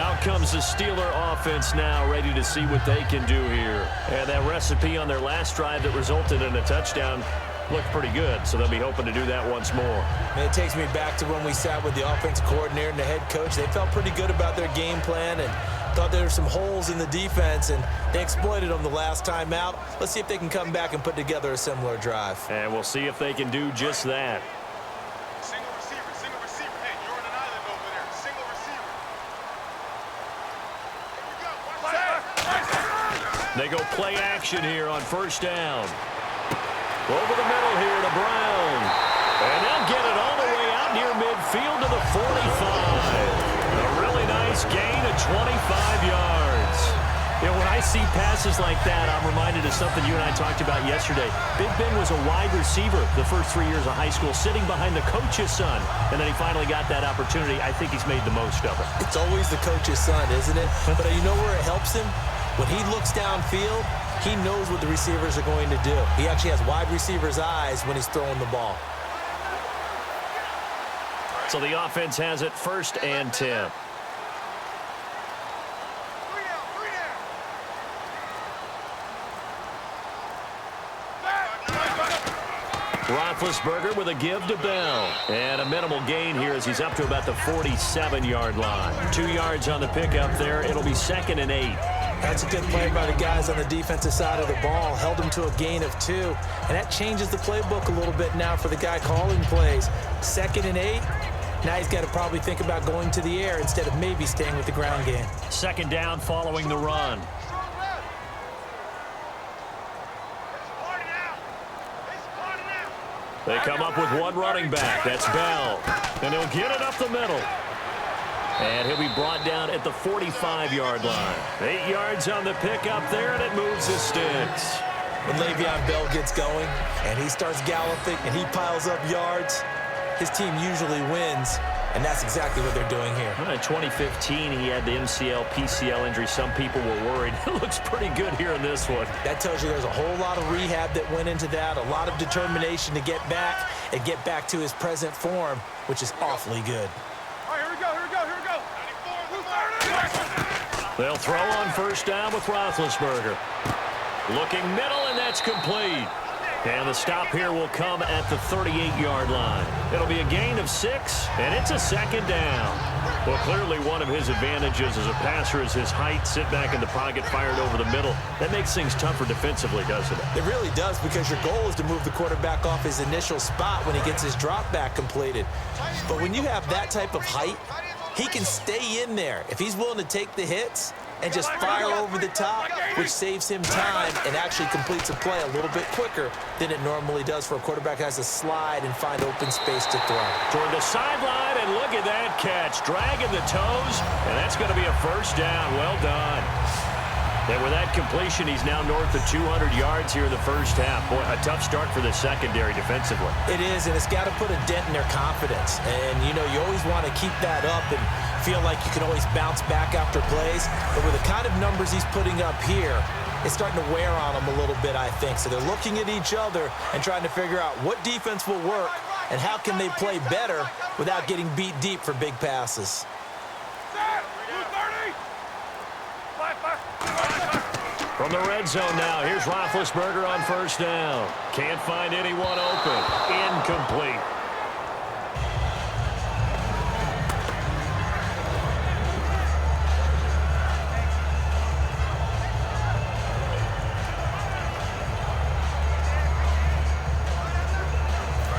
Out comes the Steeler offense now, ready to see what they can do here. And that recipe on their last drive that resulted in a touchdown looked pretty good, so they'll be hoping to do that once more. And it takes me back to when we sat with the offensive coordinator and the head coach. They felt pretty good about their game plan and thought there were some holes in the defense, and they exploited them the last time out. Let's see if they can come back and put together a similar drive. And we'll see if they can do just that. Single receiver. Hey, you're on an island over there. Single receiver. Here we go. They go play action here on 1st down. Over the middle here to Brown. And they'll get it all the way out near midfield to the 45. A really nice gain of 25 yards. You know, when I see passes like that, I'm reminded of something you and I talked about yesterday. Big Ben was a wide receiver the first 3 years of high school, sitting behind the coach's son. And then he finally got that opportunity. I think he's made the most of it. It's always the coach's son, isn't it? But you know where it helps him? When he looks downfield, he knows what the receivers are going to do. He actually has wide receivers' eyes when he's throwing the ball. So the offense has it 1st and 10. Roethlisberger with a give to Bell. And a minimal gain here as he's up to about the 47-yard line. 2 yards on the pickup there. It'll be 2nd and 8. That's a good play by the guys on the defensive side of the ball. Held him to a gain of 2. And that changes the playbook a little bit now for the guy calling plays. 2nd and 8. Now he's got to probably think about going to the air instead of maybe staying with the ground game. 2nd down following the run. They come up with one running back. That's Bell. And he'll get it up the middle. And he'll be brought down at the 45-yard line. 8 yards on the pickup there, and it moves the sticks. When Le'Veon Bell gets going and he starts galloping and he piles up yards, his team usually wins. And that's exactly what they're doing here. In 2015, he had the MCL, PCL injury. Some people were worried. It looks pretty good here in this one. That tells you there's a whole lot of rehab that went into that, a lot of determination to get back and get back to his present form, which is awfully good. All right, here we go. They'll throw on 1st down with Roethlisberger. Looking middle, and that's complete. And the stop here will come at the 38-yard line. It'll be a gain of 6, and it's a 2nd down. Well, clearly one of his advantages as a passer is his height. Sit back in the pocket, fired over the middle. That makes things tougher defensively, doesn't it? It really does, because your goal is to move the quarterback off his initial spot when he gets his drop back completed. But when you have that type of height, he can stay in there if he's willing to take the hits and just fire over the top, which saves him time and actually completes a play a little bit quicker than it normally does for a quarterback who has to slide and find open space to throw. Toward the sideline, and look at that catch. Dragging the toes, and that's going to be a 1st down. Well done. And with that completion, he's now north of 200 yards here in the 1st half. Boy, a tough start for the secondary defensively. It is, and it's got to put a dent in their confidence. And, you know, you always want to keep that up and feel like you can always bounce back after plays. But with the kind of numbers he's putting up here, it's starting to wear on them a little bit, I think. So they're looking at each other and trying to figure out what defense will work and how can they play better without getting beat deep for big passes. From the red zone now, here's Roethlisberger on 1st down. Can't find anyone open. Incomplete.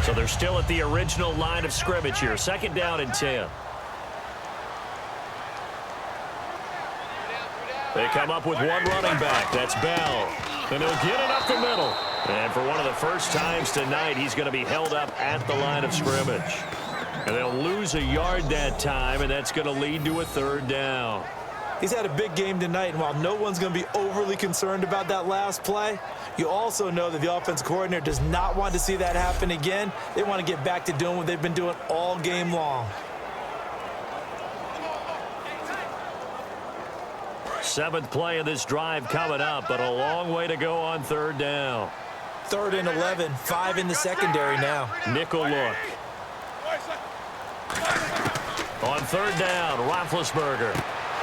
So they're still at the original line of scrimmage here. 2nd down and 10. They come up with one running back. That's Bell. And he'll get it up the middle. And for one of the first times tonight, he's going to be held up at the line of scrimmage. And they'll lose a yard that time, and that's going to lead to a 3rd down. He's had a big game tonight, and while no one's going to be overly concerned about that last play, you also know that the offense coordinator does not want to see that happen again. They want to get back to doing what they've been doing all game long. 7th play of this drive coming up, but a long way to go on 3rd down. 3rd and 11, 5 in the secondary now. Nickel look. On 3rd down, Roethlisberger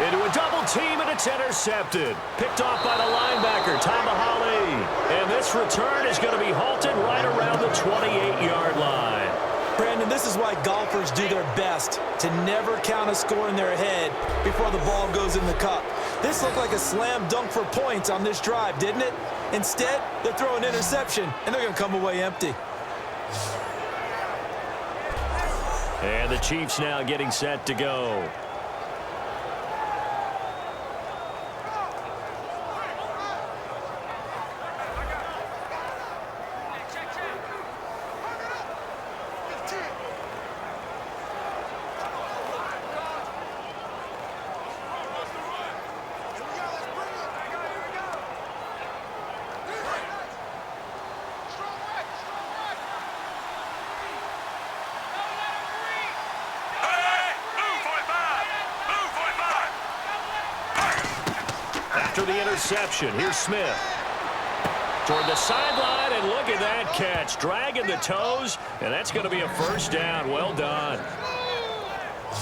into a double team, and it's intercepted. Picked off by the linebacker, Tamahali. And this return is going to be halted right around the 28-yard line. Brandon, this is why golfers do their best to never count a score in their head before the ball goes in the cup. This looked like a slam dunk for points on this drive, didn't it? Instead, they're throwing interception, and they're going to come away empty. And the Chiefs now getting set to go. after the interception. Here's Smith. Toward the sideline, and look at that catch. Dragging the toes, and that's going to be a first down. Well done.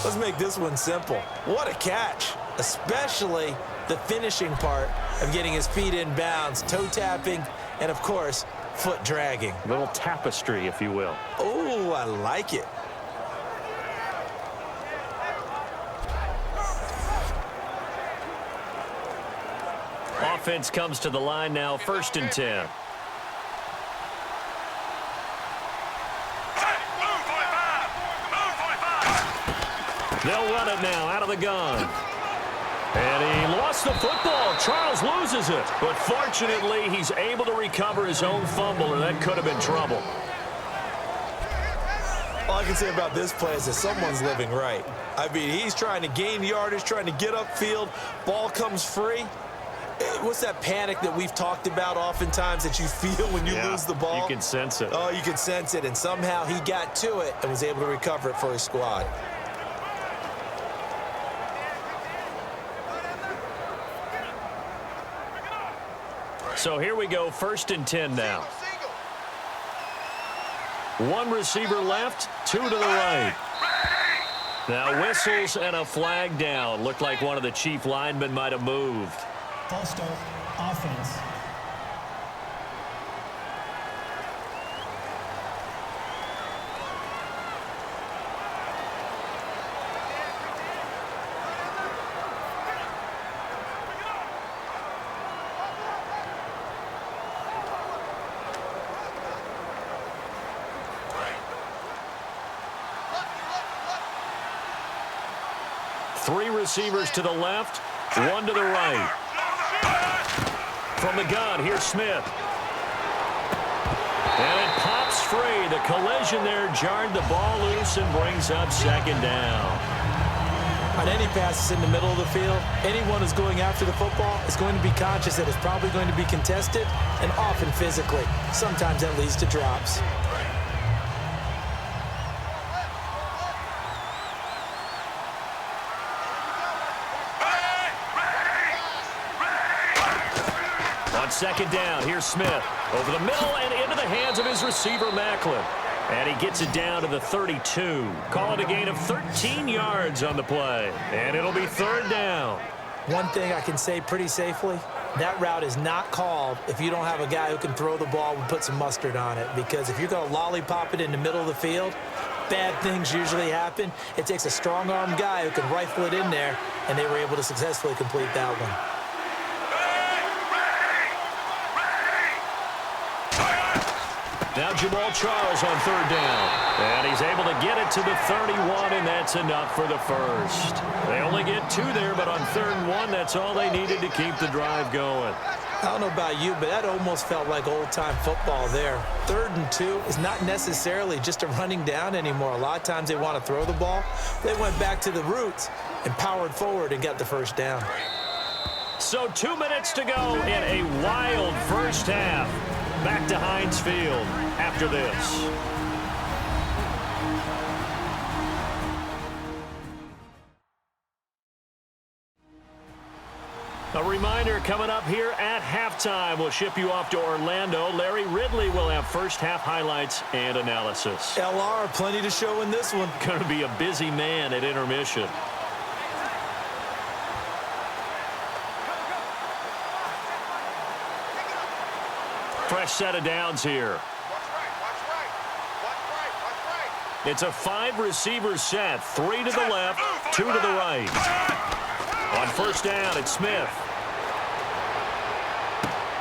Let's make this one simple. What a catch, especially the finishing part of getting his feet in bounds, toe tapping, and, of course, foot dragging. A little tapestry, if you will. Oh, I like it. Offense comes to the line now, 1st and 10. They'll run it now out of the gun. And he lost the football. Charles loses it. But fortunately, he's able to recover his own fumble, or that could have been trouble. All I can say about this play is that someone's living right. I mean, he's trying to gain yardage, trying to get upfield. Ball comes free. What's that panic that we've talked about oftentimes that you feel when you lose the ball? You can sense it. Oh, you can sense it. And somehow he got to it and was able to recover it for his squad. So here we go, 1st and 10 now. One receiver left, 2 to the right. Now whistles and a flag down. Looked like one of the chief linemen might have moved. False start, offense. Three receivers to the left, 1 to the right. From the gun, here's Smith. And it pops free. The collision there jarred the ball loose and brings up 2nd down. On any passes in the middle of the field, anyone who's going after the football is going to be conscious that it's probably going to be contested and often physically. Sometimes that leads to drops. On 2nd down, here's Smith. Over the middle and into the hands of his receiver, Macklin. And he gets it down to the 32. Call it a gain of 13 yards on the play. And it'll be 3rd down. One thing I can say pretty safely, that route is not called if you don't have a guy who can throw the ball and put some mustard on it. Because if you're going to lollipop it in the middle of the field, bad things usually happen. It takes a strong-armed guy who can rifle it in there, and they were able to successfully complete that one. Now Jamal Charles on 3rd down. And he's able to get it to the 31, and that's enough for the first. They only get 2 there, but on 3rd and 1, that's all they needed to keep the drive going. I don't know about you, but that almost felt like old-time football there. 3rd and 2 is not necessarily just a running down anymore. A lot of times they want to throw the ball. They went back to the roots and powered forward and got the first down. So 2 minutes to go in a wild first half. Back to Heinz Field after this. A reminder coming up here at halftime. We'll ship you off to Orlando. Larry Ridley will have first half highlights and analysis. LR, plenty to show in this one. Going to be a busy man at intermission. Fresh set of downs here. It's a 5-receiver set. 3 to the left, 2 to the right. On 1st down, it's Smith.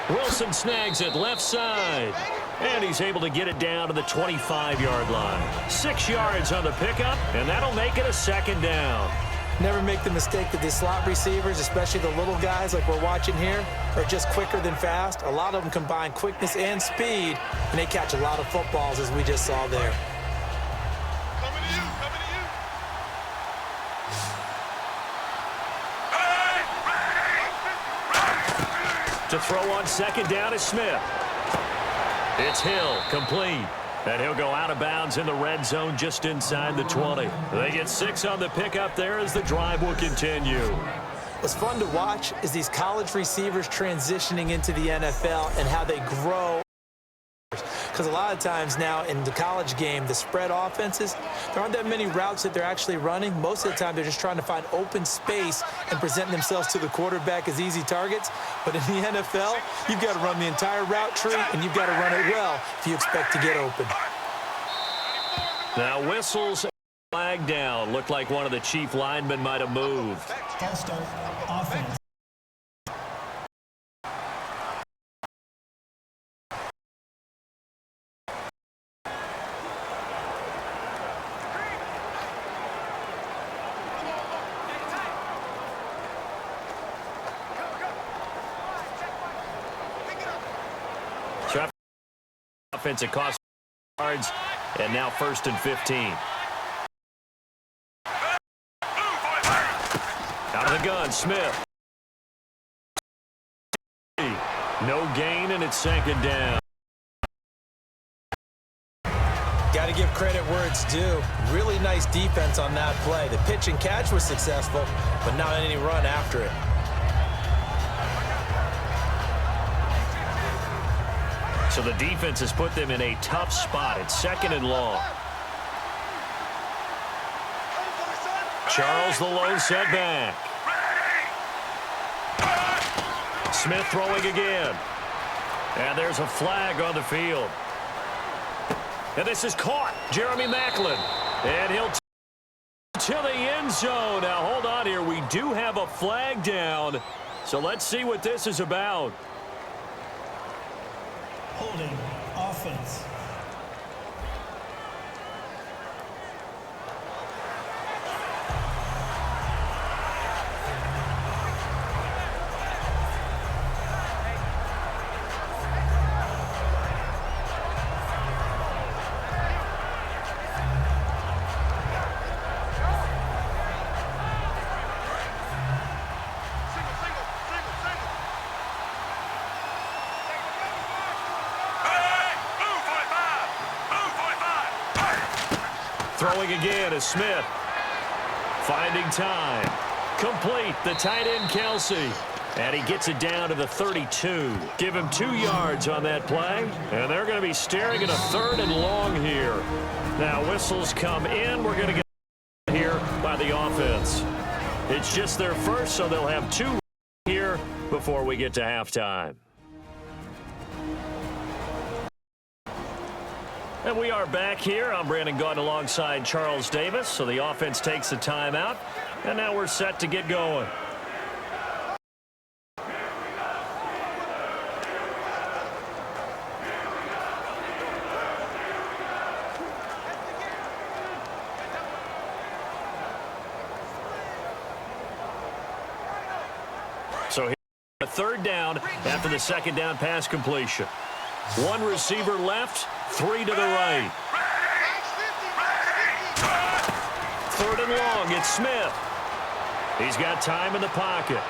Wilson snags it left side. And he's able to get it down to the 25-yard line. 6 yards on the pickup, and that'll make it a 2nd down. Never make the mistake that the slot receivers, especially the little guys like we're watching here, are just quicker than fast. A lot of them combine quickness and speed, and they catch a lot of footballs, as we just saw there. Coming to you, coming to you. To throw on 2nd down is Smith. It's Hill, complete. And he'll go out of bounds in the red zone just inside the 20. They get 6 on the pickup there as the drive will continue. Well, What's fun to watch is these college receivers transitioning into the NFL and how they grow. Because a lot of times now in the college game, the spread offenses, there aren't that many routes that they're actually running. Most of the time, they're just trying to find open space and present themselves to the quarterback as easy targets. But in the NFL, you've got to run the entire route tree, and you've got to run it well if you expect to get open. Now whistles, flag down. Looked like one of the chief linemen might have moved. False start, offense. Traffic offense, it costs yards, and now 1st and 15. Out of the gun, Smith. No gain, and it's 2nd down. Got to give credit where it's due. Really nice defense on that play. The pitch and catch was successful, but not any run after it. So the defense has put them in a tough spot. It's 2nd and long. Charles the lone setback. Smith throwing again. And there's a flag on the field. And this is caught. Jeremy Maclin. And he'll to the end zone. Now hold on here. We do have a flag down. So let's see what this is about. Holding, offense. Throwing again is Smith. Finding time. Complete. The tight end, Kelsey. And he gets it down to the 32. Give him 2 yards on that play. And they're going to be staring at a 3rd and long here. Now whistles come in. We're going to get here by the offense. It's just their first, so they'll have 2 here before we get to halftime. And we are back here. I'm Brandon Gaunt alongside Charles Davis. So the offense takes the timeout, and now we're set to get going. So here, a 3rd down after the 2nd down pass completion. 1 receiver left, 3 to the right. 3rd and long, it's Smith. He's got time in the pocket.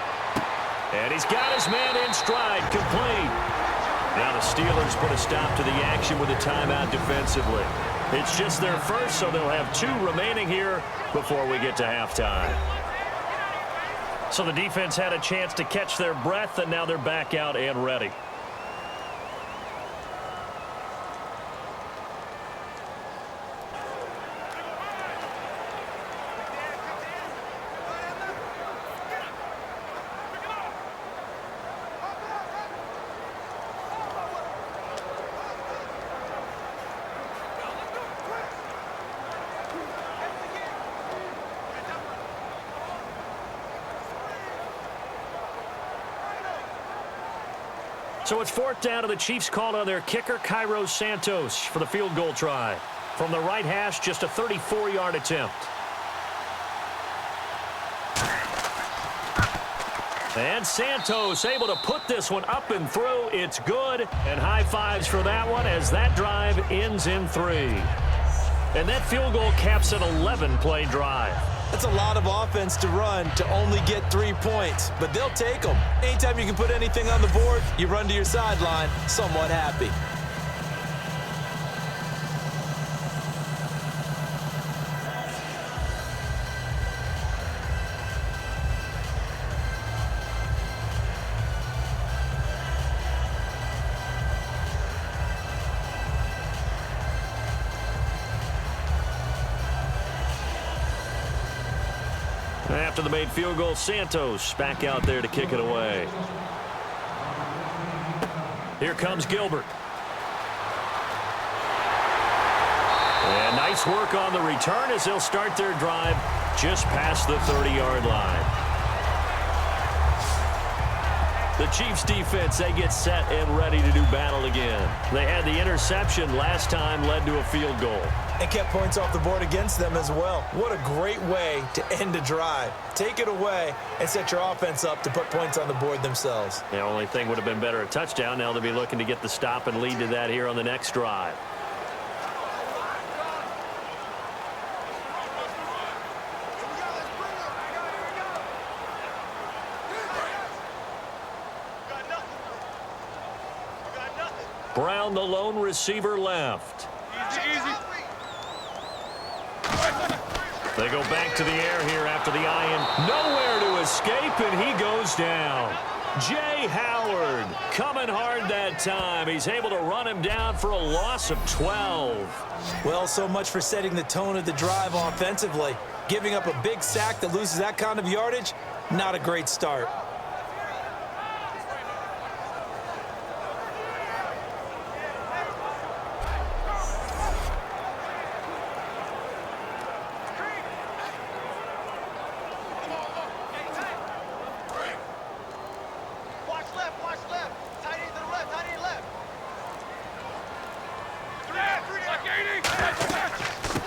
And he's got his man in stride, complete. Now the Steelers put a stop to the action with a timeout defensively. It's just their first, so they'll have 2 remaining here before we get to halftime. So the defense had a chance to catch their breath, and now they're back out and ready. So it's 4th down, and the Chiefs called on their kicker, Cairo Santos, for the field goal try. From the right hash, just a 34-yard attempt. And Santos able to put this one up and through. It's good, and high fives for that one as that drive ends in 3. And that field goal caps an 11-play drive. That's a lot of offense to run to only get 3 points, but they'll take them. Anytime you can put anything on the board, you run to your sideline somewhat happy. after the made field goal. Santos back out there to kick it away. Here comes Gilbert. And nice work on the return as they'll start their drive just past the 30-yard line. The Chiefs defense, they get set and ready to do battle again. They had the interception last time, led to a field goal. And kept points off the board against them as well. What a great way to end a drive. Take it away and set your offense up to put points on the board themselves. The only thing would have been better, a touchdown. Now they'll be looking to get the stop and lead to that here on the next drive. Brown, the lone receiver, left. Easy. They go back to the air here after the iron. Nowhere to escape, and he goes down. Jay Howard coming hard that time. He's able to run him down for a loss of 12. Well, so much for setting the tone of the drive offensively. Giving up a big sack that loses that kind of yardage, not a great start.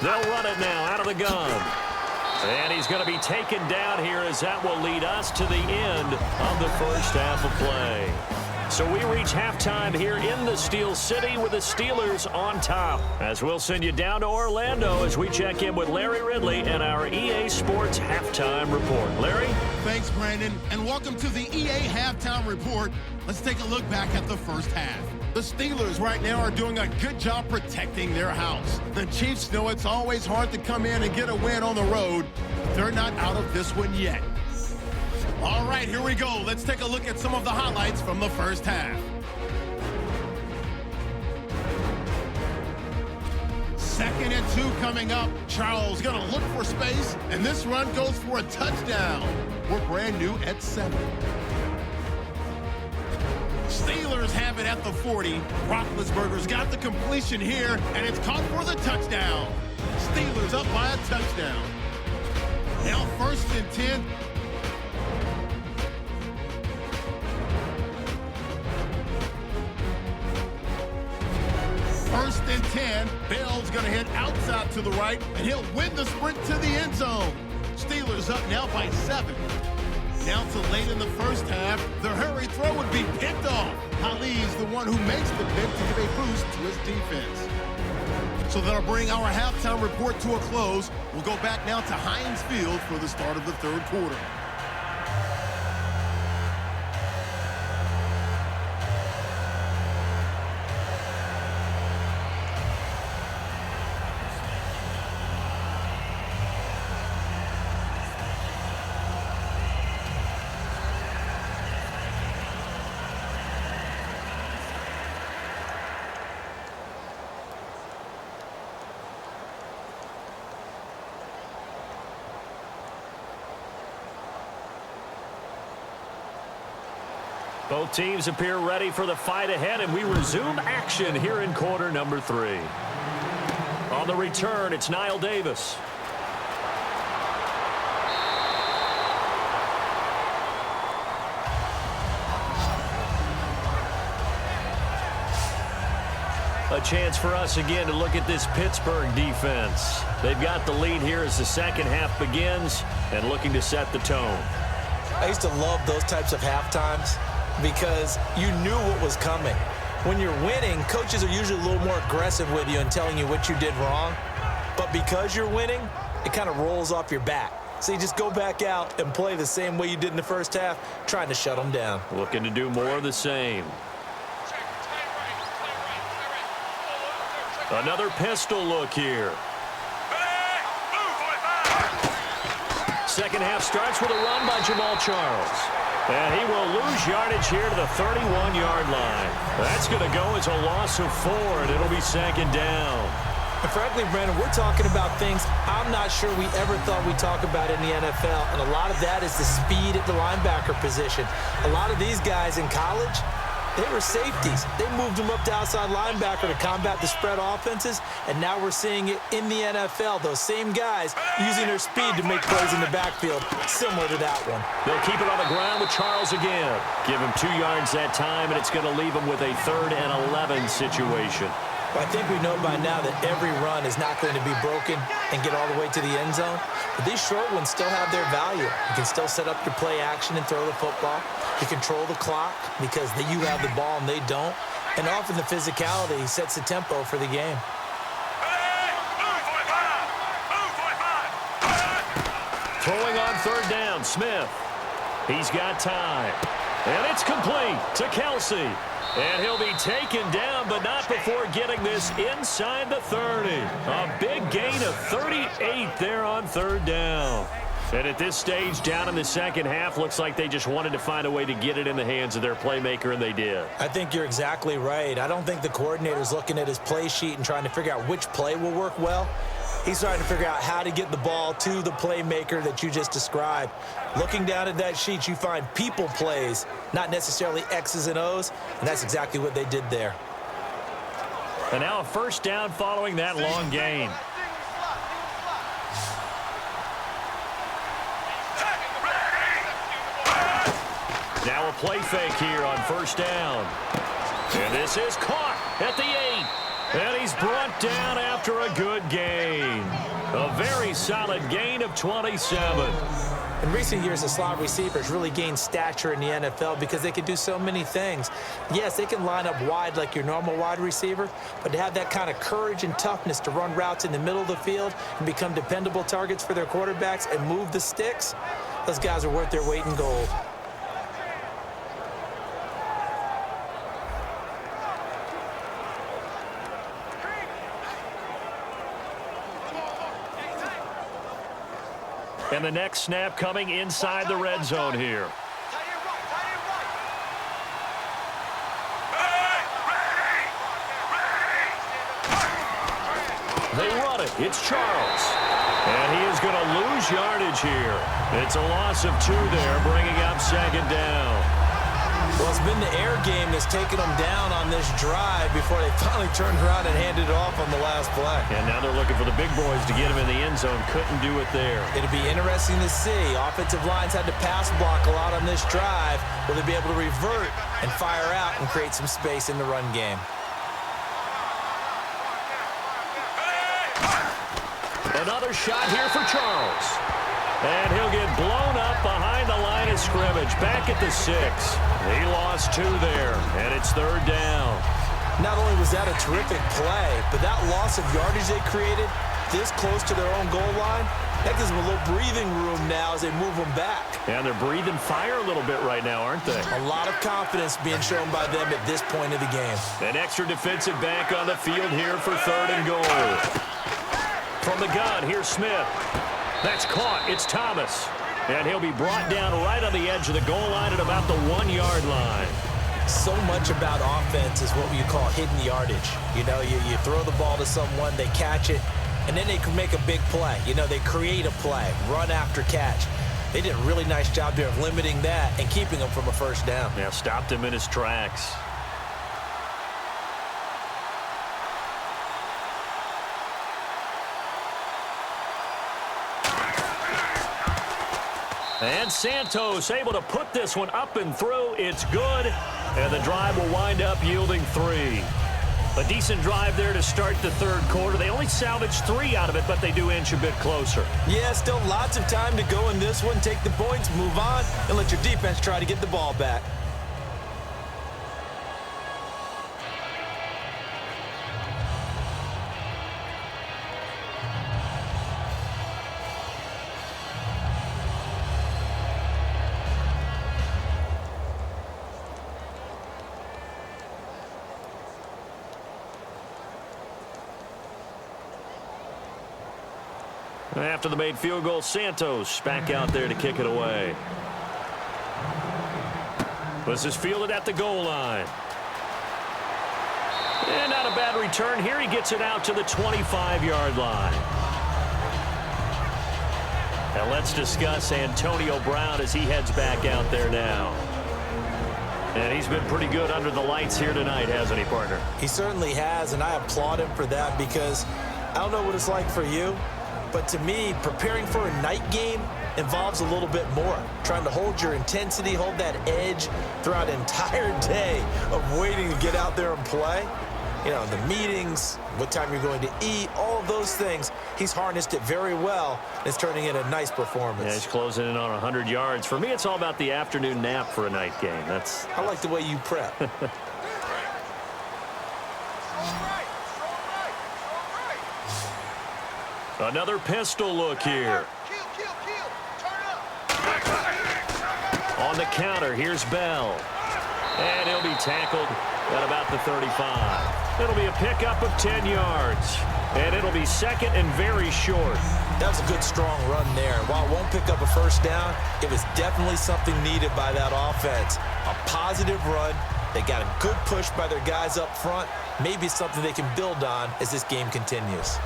They'll run it now out of the gun. And he's going to be taken down here as that will lead us to the end of the first half of play. So we reach halftime here in the Steel City with the Steelers on top. As we'll send you down to Orlando as we check in with Larry Ridley and our EA Sports Halftime Report. Larry? Thanks, Brandon, and welcome to the EA Halftime Report. Let's take a look back at the first half. The Steelers right now are doing a good job protecting their house. The Chiefs know it's always hard to come in and get a win on the road. They're not out of this one yet. All right, here we go. Let's take a look at some of the highlights from the first half. Second and 2 coming up. Charles going to look for space, and this run goes for a touchdown. We're brand new at 7. Steelers have it at the 40. Roethlisberger's got the completion here, and it's caught for the touchdown. Steelers up by a touchdown. Now first and 10. First and 10. Bell's going to hit outside to the right, and he'll win the sprint to the end zone. Steelers up now by 7. Now to late in the first half, the hurry throw would be picked off. Ali's the one who makes the pick to give a boost to his defense. So that'll bring our halftime report to a close. We'll go back now to Heinz Field for the start of the third quarter. Both teams appear ready for the fight ahead, and we resume action here in quarter number 3. On the return, it's Niall Davis. A chance for us again to look at this Pittsburgh defense. They've got the lead here as the second half begins and looking to set the tone. I used to love those types of halftimes because you knew what was coming. When you're winning, coaches are usually a little more aggressive with you and telling you what you did wrong. But because you're winning, it kind of rolls off your back. So you just go back out and play the same way you did in the first half, trying to shut them down. Looking to do more of the same. Another pistol look here. Second half starts with a run by Jamal Charles. And he will lose yardage here to the 31-yard line. That's going to go as a loss of 4, and it'll be second down. And frankly, Brandon, we're talking about things I'm not sure we ever thought we'd talk about in the NFL, and a lot of that is the speed at the linebacker position. A lot of these guys in college, they were safeties. They moved them up to outside linebacker to combat the spread offenses, and now we're seeing it in the NFL. Those same guys using their speed to make plays in the backfield, similar to that one. They'll keep it on the ground with Charles again. Give him 2 yards that time, and it's going to leave him with a 3rd and 11 situation. I think we know by now that every run is not going to be broken and get all the way to the end zone. But these short ones still have their value. You can still set up your play action and throw the football. You control the clock because you have the ball and they don't. And often the physicality sets the tempo for the game. Throwing on 3rd down, Smith. He's got time. And it's complete to Kelsey. And he'll be taken down, but not before getting this inside the 30. A big gain of 38 there on 3rd down. And at this stage, down in the second half, looks like they just wanted to find a way to get it in the hands of their playmaker, and they did. I think you're exactly right. I don't think the coordinator's looking at his play sheet and trying to figure out which play will work well. He's trying to figure out how to get the ball to the playmaker that you just described. Looking down at that sheet, you find people plays, not necessarily X's and O's, and that's exactly what they did there. And now a 1st down following that long gain. Now a play fake here on 1st down. And this is caught at the 8. And he's brought down after a good gain. A very solid gain of 27. In recent years, the slot receivers really gained stature in the NFL because they can do so many things. Yes, they can line up wide like your normal wide receiver, but to have that kind of courage and toughness to run routes in the middle of the field and become dependable targets for their quarterbacks and move the sticks, those guys are worth their weight in gold. And the next snap coming inside the red zone here. They run it. It's Charles. And he is going to lose yardage here. It's a loss of 2 there, bringing up 2nd down. Well, it's been the air game that's taken them down on this drive before they finally turned around and handed it off on the last play. And now they're looking for the big boys to get him in the end zone. Couldn't do it there. It'll be interesting to see. Offensive lines had to pass block a lot on this drive. Will they be able to revert and fire out and create some space in the run game? Another shot here for Charles. And he'll get blown up behind the line of scrimmage. Back at the 6. He lost 2 there, and it's 3rd down. Not only was that a terrific play, but that loss of yardage they created this close to their own goal line, that gives them a little breathing room now as they move them back. And they're breathing fire a little bit right now, aren't they? A lot of confidence being shown by them at this point of the game. An extra defensive back on the field here for 3rd and goal. From the gun, here's Smith. That's caught. It's Thomas. And he'll be brought down right on the edge of the goal line at about the 1-yard line. So much about offense is what you call hidden yardage. You know, you throw the ball to someone, they catch it, and then they can make a big play. You know, they create a play, run after catch. They did a really nice job there of limiting that and keeping him from a 1st down. Yeah, stopped him in his tracks. And Santos able to put this one up and through. It's good. And the drive will wind up yielding 3. A decent drive there to start the 3rd quarter. They only salvaged 3 out of it, but they do inch a bit closer. Yeah, still lots of time to go in this one. Take the points, move on, and let your defense try to get the ball back. After the made field goal, Santos back out there to kick it away. This is fielded at the goal line. And not a bad return here. He gets it out to the 25-yard line. And let's discuss Antonio Brown as he heads back out there now. And he's been pretty good under the lights here tonight, hasn't he, partner? He certainly has, and I applaud him for that because I don't know what it's like for you, but to me, preparing for a night game involves a little bit more. Trying to hold your intensity, hold that edge throughout an entire day of waiting to get out there and play. You know, the meetings, what time you're going to eat, all of those things. He's harnessed it very well. It's turning in a nice performance. Yeah, he's closing in on 100 yards. For me, it's all about the afternoon nap for a night game. I like the way you prep. Another pistol look here. On the counter, here's Bell. And he'll be tackled at about the 35. It'll be a pickup of 10 yards. And it'll be second and very short. That was a good, strong run there. While it won't pick up a first down, it was definitely something needed by that offense. A positive run. They got a good push by their guys up front. Maybe something they can build on as this game continues.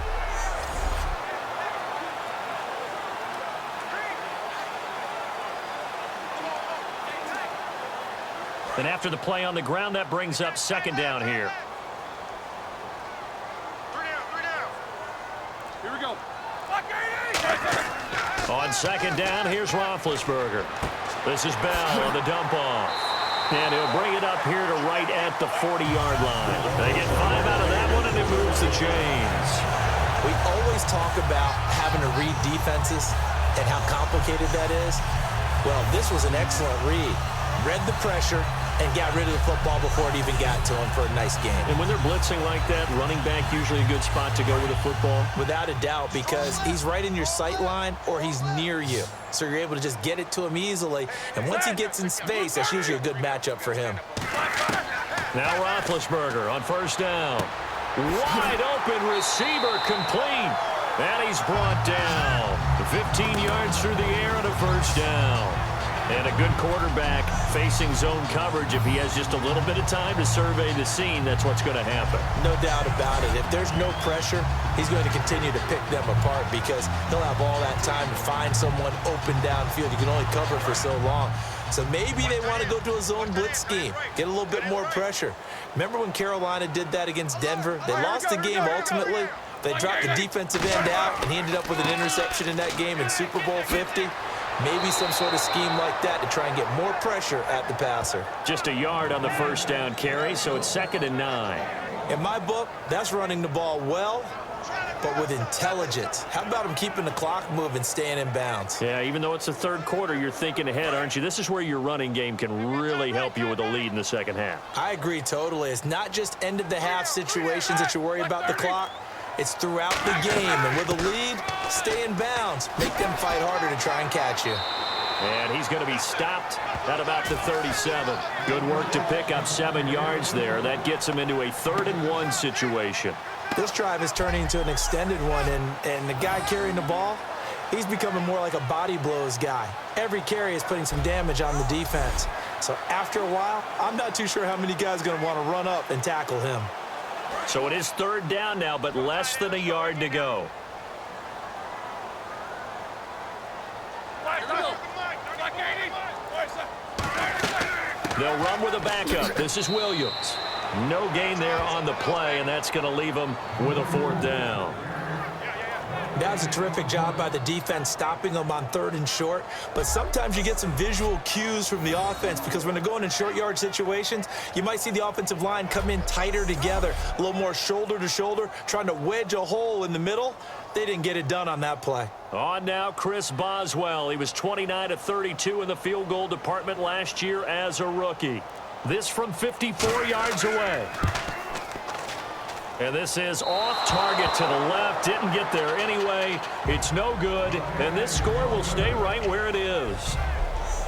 And after the play on the ground, that brings up second down here. Three down. Here we go. On second down, here's Roethlisberger. This is Bell on the dump off. And he'll bring it up here to right at the 40-yard line. They get 5 out of that one, and it moves the chains. We always talk about having to read defenses and how complicated that is. Well, this was an excellent read. Read the pressure and got rid of the football before it even got to him for a nice game. And when they're blitzing like that, running back usually a good spot to go with the football? Without a doubt, because he's right in your sight line or he's near you. So you're able to just get it to him easily. And once he gets in space, that's usually a good matchup for him. Now Roethlisberger on first down. Wide open receiver complete. And he's brought down. 15 yards through the air and a first down. And a good quarterback facing zone coverage. If he has just a little bit of time to survey the scene, that's what's going to happen. No doubt about it. If there's no pressure, he's going to continue to pick them apart because he'll have all that time to find someone open downfield. You can only cover for so long. So maybe they want to go to a zone blitz scheme, get a little bit more pressure. Remember when Carolina did that against Denver? They lost the game ultimately. They dropped the defensive end out, and he ended up with an interception in that game in Super Bowl 50. Maybe some sort of scheme like that to try and get more pressure at the passer. Just a yard on the first down carry, so it's 2nd and 9. In my book, that's running the ball well, but with intelligence. How about him keeping the clock moving, staying in bounds? Yeah, even though it's the third quarter, you're thinking ahead, aren't you? This is where your running game can really help you with a lead in the second half. I agree totally. It's not just end-of-the-half situations that you're worried about the clock. It's throughout the game, and with a lead, stay in bounds. Make them fight harder to try and catch you. And he's going to be stopped at about the 37. Good work to pick up 7 yards there. That gets him into a 3rd and 1 situation. This drive is turning into an extended one, and the guy carrying the ball, he's becoming more like a body blows guy. Every carry is putting some damage on the defense. So after a while, I'm not too sure how many guys are going to want to run up and tackle him. So it is 3rd down now, but less than a yard to go. They'll run with a backup. This is Williams. No gain there on the play, and that's going to leave them with a 4th down. That was a terrific job by the defense stopping them on 3rd and short. But sometimes you get some visual cues from the offense because when they're going in short yard situations, you might see the offensive line come in tighter together, a little more shoulder to shoulder, trying to wedge a hole in the middle. They didn't get it done on that play. On now, Chris Boswell. He was 29 of 32 in the field goal department last year as a rookie. This from 54 yards away. And this is off target to the left. Didn't get there anyway. It's no good. And this score will stay right where it is.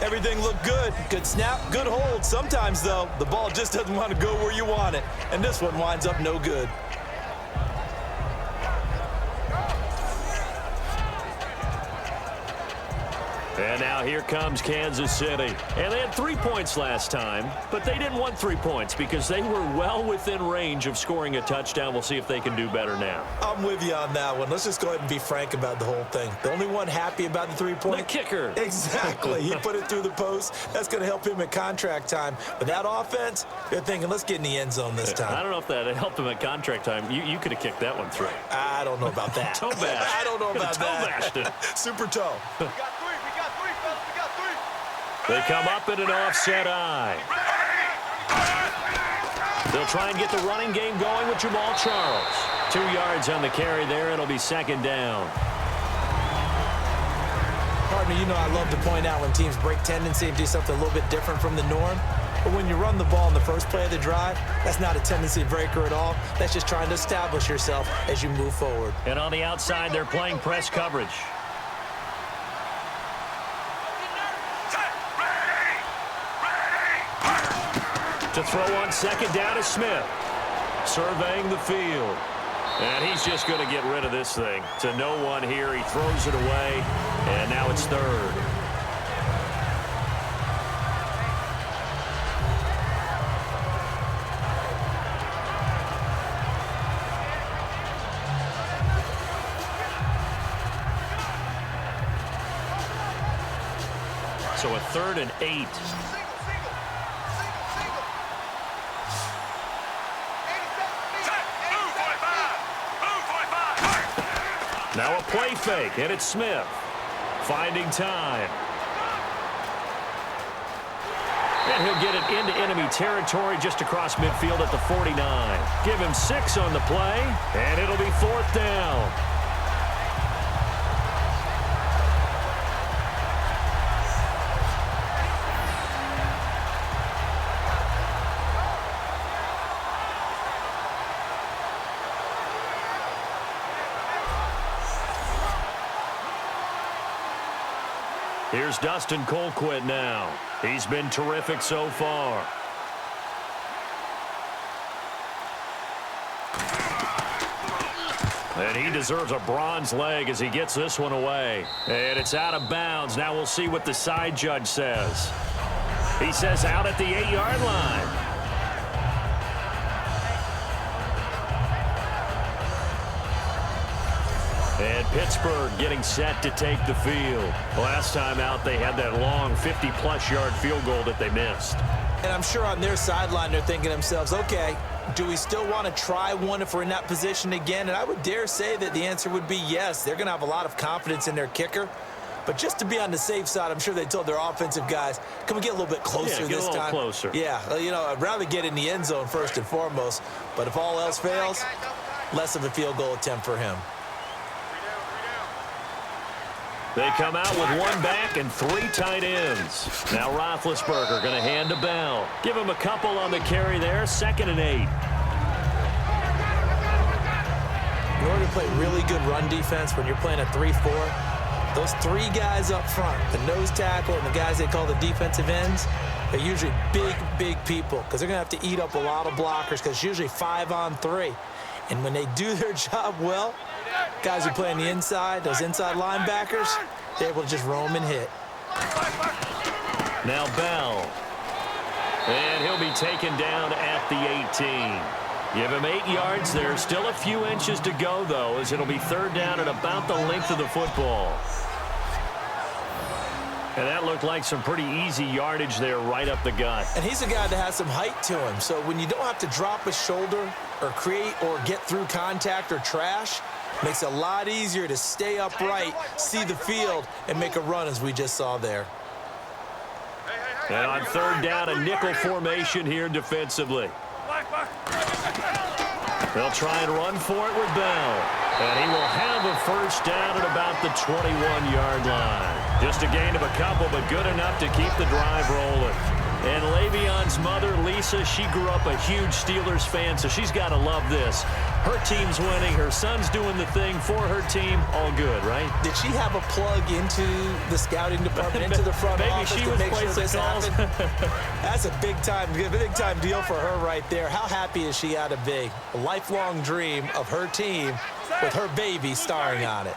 Everything looked good. Good snap, good hold. Sometimes, though, the ball just doesn't want to go where you want it. And this one winds up no good. And now here comes Kansas City. And they had 3 points last time, but they didn't want 3 points because they were well within range of scoring a touchdown. We'll see if they can do better now. I'm with you on that one. Let's just go ahead and be frank about the whole thing. The only one happy about the 3-point? The kicker. Exactly. He put it through the post. That's going to help him at contract time. But that offense, they're thinking, let's get in the end zone this time. I don't know if that helped him at contract time. You could have kicked that one through. I don't know about that. Toe bash. I don't know about toe that. Bashed it. Super toe. We got three, fellas. We got three. They come up in an offset eye. They'll try and get the running game going with Jamal Charles. 2 yards on the carry there. It'll be second down. Partner, you know I love to point out when teams break tendency and do something a little bit different from the norm. But when you run the ball in the first play of the drive, that's not a tendency breaker at all. That's just trying to establish yourself as you move forward. And on the outside, they're playing press coverage. To throw on second down is Smith. Surveying the field. And he's just going to get rid of this thing. To no one here. He throws it away. And now it's third. So a 3rd and 8. Now a play fake, and it's Smith. Finding time. And he'll get it into enemy territory just across midfield at the 49. Give him 6 on the play, and it'll be 4th down. Here's Dustin Colquitt now. He's been terrific so far. And he deserves a bronze leg as he gets this one away. And it's out of bounds. Now we'll see what the side judge says. He says out at the 8-yard line. And Pittsburgh getting set to take the field. Last time out, they had that long 50-plus yard field goal that they missed. And I'm sure on their sideline, they're thinking to themselves, okay, do we still want to try one if we're in that position again? And I would dare say that the answer would be yes. They're going to have a lot of confidence in their kicker. But just to be on the safe side, I'm sure they told their offensive guys, can we get a little bit closer this time? Get a little closer. Yeah, you know, I'd rather get in the end zone first and foremost. But if all else fails, less of a field goal attempt for him. They come out with 1 back and 3 tight ends. Now Roethlisberger going to hand to Bell. Give him a couple on the carry there. 2nd and 8. In order to play really good run defense when you're playing a 3-4, those 3 guys up front, the nose tackle and the guys they call the defensive ends, they're usually big people because they're going to have to eat up a lot of blockers because it's usually 5 on 3. And when they do their job well, guys who play on the inside, those inside linebackers, they're able to just roam and hit. Now Bell. And he'll be taken down at the 18. Give him 8 yards. There's still a few inches to go, though, as it'll be 3rd down at about the length of the football. And that looked like some pretty easy yardage there right up the gut. And he's a guy that has some height to him. So when you don't have to drop a shoulder or create or get through contact or trash, makes it a lot easier to stay upright, see the field, and make a run as we just saw there. And on 3rd down, a nickel formation here defensively. They'll try and run for it with Bell. And he will have a 1st down at about the 21-yard line. Just a gain of a couple, but good enough to keep the drive rolling. And Le'Veon's mother, Lisa, she grew up a huge Steelers fan, so she's got to love this. Her team's winning. Her son's doing the thing for her team. All good, right? Did she have a plug into the scouting department, into the front office she to was make sure this calls. happened? That's a big time deal for her right there. How happy is she out of be? A lifelong dream of her team with her baby starring on it.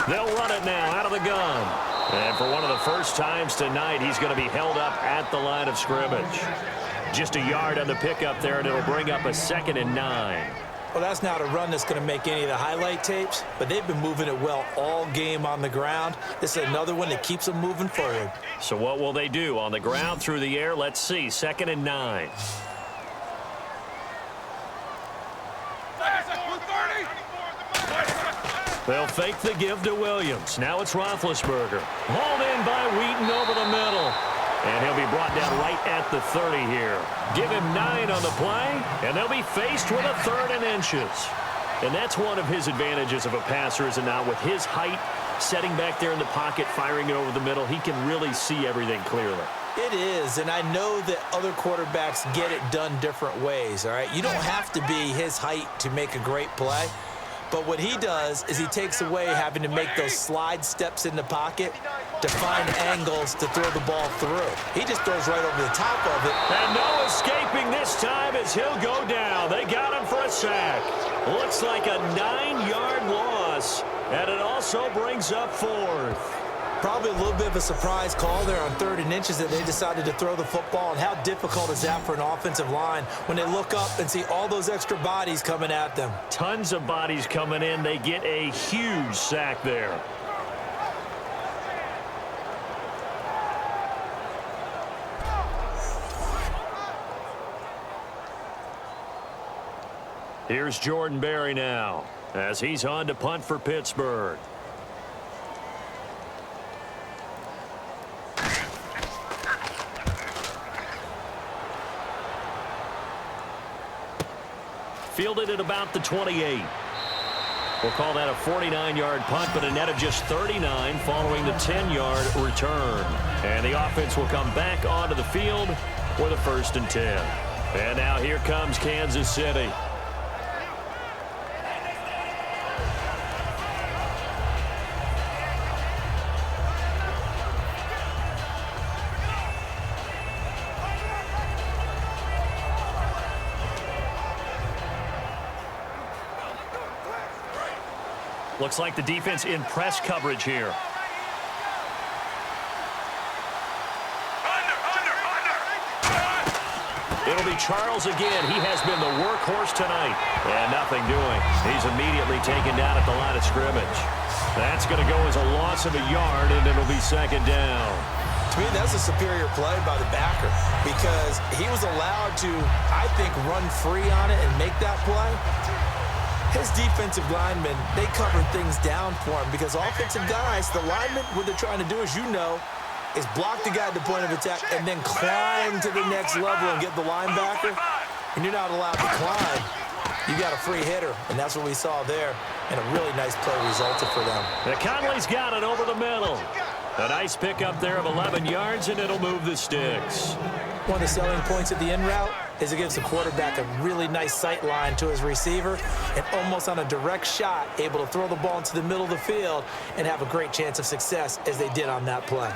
They'll run it now out of the gun. And for one of the first times tonight, he's going to be held up at the line of scrimmage. Just a yard on the pickup there, and it'll bring up a 2nd and 9. Well, that's not a run that's going to make any of the highlight tapes, but they've been moving it well all game on the ground. This is another one that keeps them moving forward. So what will they do? On the ground, through the air? Let's see. 2nd and 9. They'll fake the give to Williams. Now it's Roethlisberger. Hauled in by Wheaton over the middle. And he'll be brought down right at the 30 here. Give him 9 on the play, and they'll be faced with a 3rd and inches. And that's one of his advantages of a passer, is it not? With his height, setting back there in the pocket, firing it over the middle, he can really see everything clearly. It is, and I know that other quarterbacks get it done different ways, all right? You don't have to be his height to make a great play. But what he does is he takes away having to make those slide steps in the pocket to find angles to throw the ball through. He just throws right over the top of it. And no escaping this time as he'll go down. They got him for a sack. Looks like a 9-yard loss, and it also brings up 4th. Probably a little bit of a surprise call there on 3rd and inches that they decided to throw the football. And how difficult is that for an offensive line when they look up and see all those extra bodies coming at them? Tons of bodies coming in. They get a huge sack there. Here's Jordan Berry now as he's on to punt for Pittsburgh. Fielded at about the 28. We'll call that a 49-yard punt, but a net of just 39 following the 10-yard return. And the offense will come back onto the field with a 1st and 10. And now here comes Kansas City. Looks like the defense in press coverage here. It'll be Charles again. He has been the workhorse tonight. And nothing doing. He's immediately taken down at the line of scrimmage. That's going to go as a loss of a yard, and it'll be 2nd down. To me, that's a superior play by the backer because he was allowed to, I think, run free on it and make that play. His defensive linemen, they covered things down for him because offensive guys, the linemen, what they're trying to do, as you know, is block the guy at the point of attack and then climb to the next level and get the linebacker. And you're not allowed to climb. You got a free hitter, and that's what we saw there. And a really nice play resulted for them. And Conley's got it over the middle. A nice pickup there of 11 yards, and it'll move the sticks. One of the selling points of the in route is it gives the quarterback a really nice sight line to his receiver and almost on a direct shot able to throw the ball into the middle of the field and have a great chance of success as they did on that play.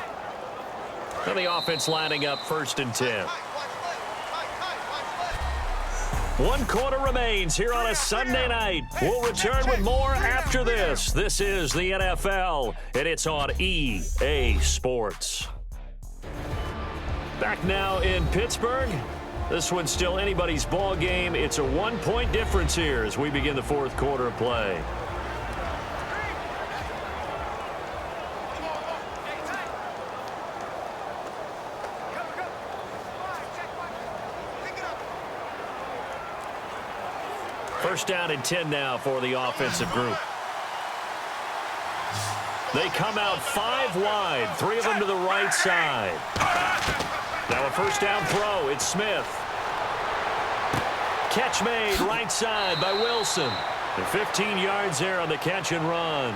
And the offense lining up 1st and 10. 1 quarter remains here on a Sunday night. We'll return with more after this. This is the NFL, and it's on EA Sports. Back now in Pittsburgh. This one's still anybody's ball game. It's a 1-point difference here as we begin the 4th quarter of play. First down and 10 now for the offensive group. They come out 5 wide, 3 of them to the right side. Now a first down throw. It's Smith. Catch made right side by Wilson. And 15 yards there on the catch and run.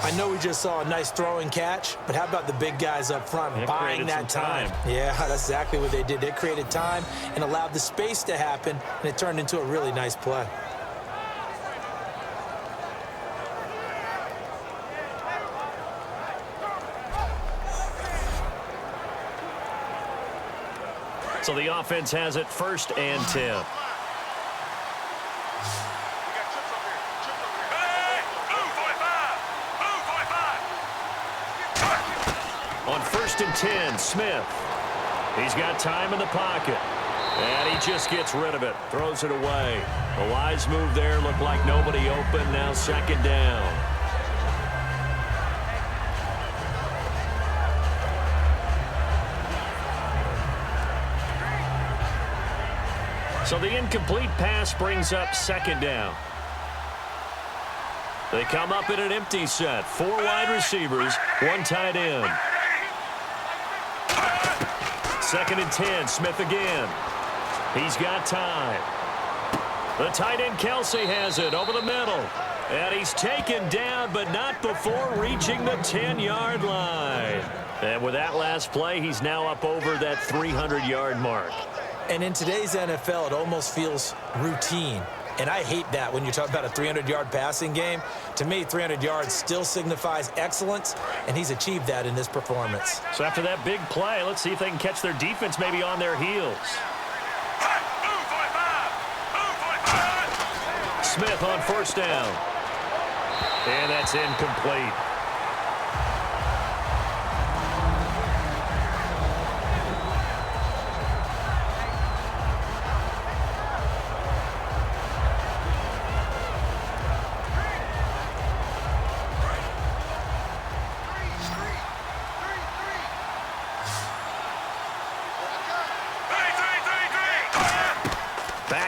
I know we just saw a nice throwing catch, but how about the big guys up front buying that time? Yeah, that's exactly what they did. They created time and allowed the space to happen, and it turned into a really nice play. So the offense has it 1st and 10. On 1st and 10, Smith. He's got time in the pocket. And he just gets rid of it. Throws it away. A wise move there. Looked like nobody open. Now 2nd down. So the incomplete pass brings up 2nd down. They come up in an empty set. 4 wide receivers, 1 tight end. 2nd and 10, Smith again. He's got time. The tight end Kelsey has it over the middle. And he's taken down, but not before reaching the 10-yard line. And with that last play, he's now up over that 300-yard mark. And in today's NFL, it almost feels routine. And I hate that when you talk about a 300-yard passing game. To me, 300 yards still signifies excellence, and he's achieved that in this performance. So after that big play, let's see if they can catch their defense maybe on their heels. Smith on 1st down. And that's incomplete.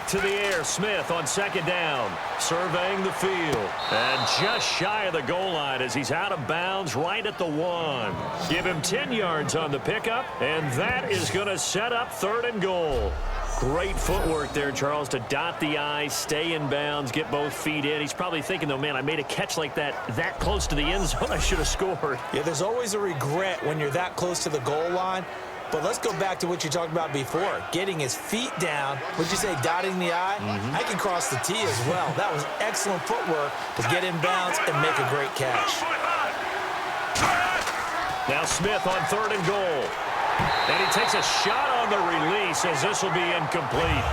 To the air, Smith on 2nd down, surveying the field, and just shy of the goal line as he's out of bounds right at the 1. Give him 10 yards on the pickup, and that is going to set up 3rd and goal. Great footwork there, Charles, to dot the I, stay in bounds, get both feet in. He's probably thinking, though, man, I made a catch like that close to the end zone. I should have scored. Yeah, there's always a regret when you're that close to the goal line. But let's go back to what you talked about before, getting his feet down. Would you say dotting the I? I can cross the T as well. That was excellent footwork to get in bounds and make a great catch. Now Smith on 3rd and goal. And he takes a shot on the release as this will be incomplete.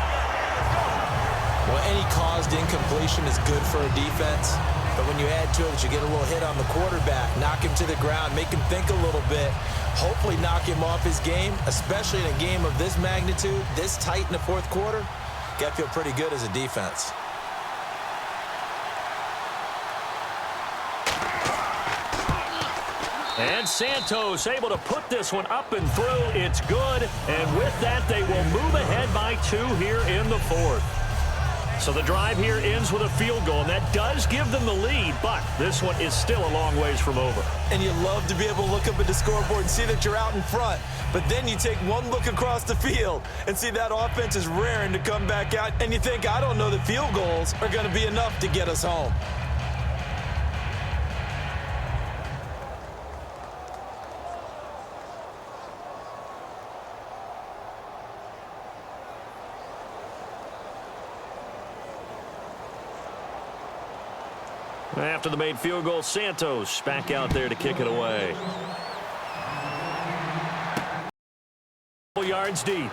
Well, any caused incompletion is good for a defense. But when you add to it, you get a little hit on the quarterback, knock him to the ground, make him think a little bit, hopefully knock him off his game, especially in a game of this magnitude, this tight in the 4th quarter. Got to feel pretty good as a defense. And Santos able to put this one up and through. It's good. And with that, they will move ahead by 2 here in the 4th. So the drive here ends with a field goal, and that does give them the lead, but this one is still a long ways from over. And you love to be able to look up at the scoreboard and see that you're out in front, but then you take one look across the field and see that offense is raring to come back out, and you think, I don't know that field goals are going to be enough to get us home. After the made field goal, Santos back out there to kick it away. Yards deep.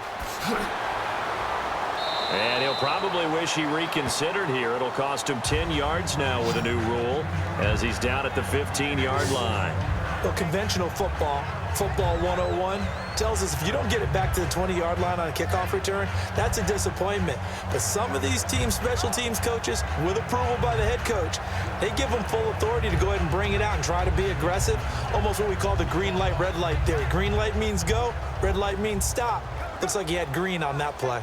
And he'll probably wish he reconsidered here. It'll cost him 10 yards now with a new rule as he's down at the 15-yard line. Well, conventional football 101, tells us if you don't get it back to the 20-yard line on a kickoff return, that's a disappointment. But some of these teams, special teams coaches, with approval by the head coach, they give them full authority to go ahead and bring it out and try to be aggressive, almost what we call the green light, red light theory. Green light means go, red light means stop. Looks like he had green on that play.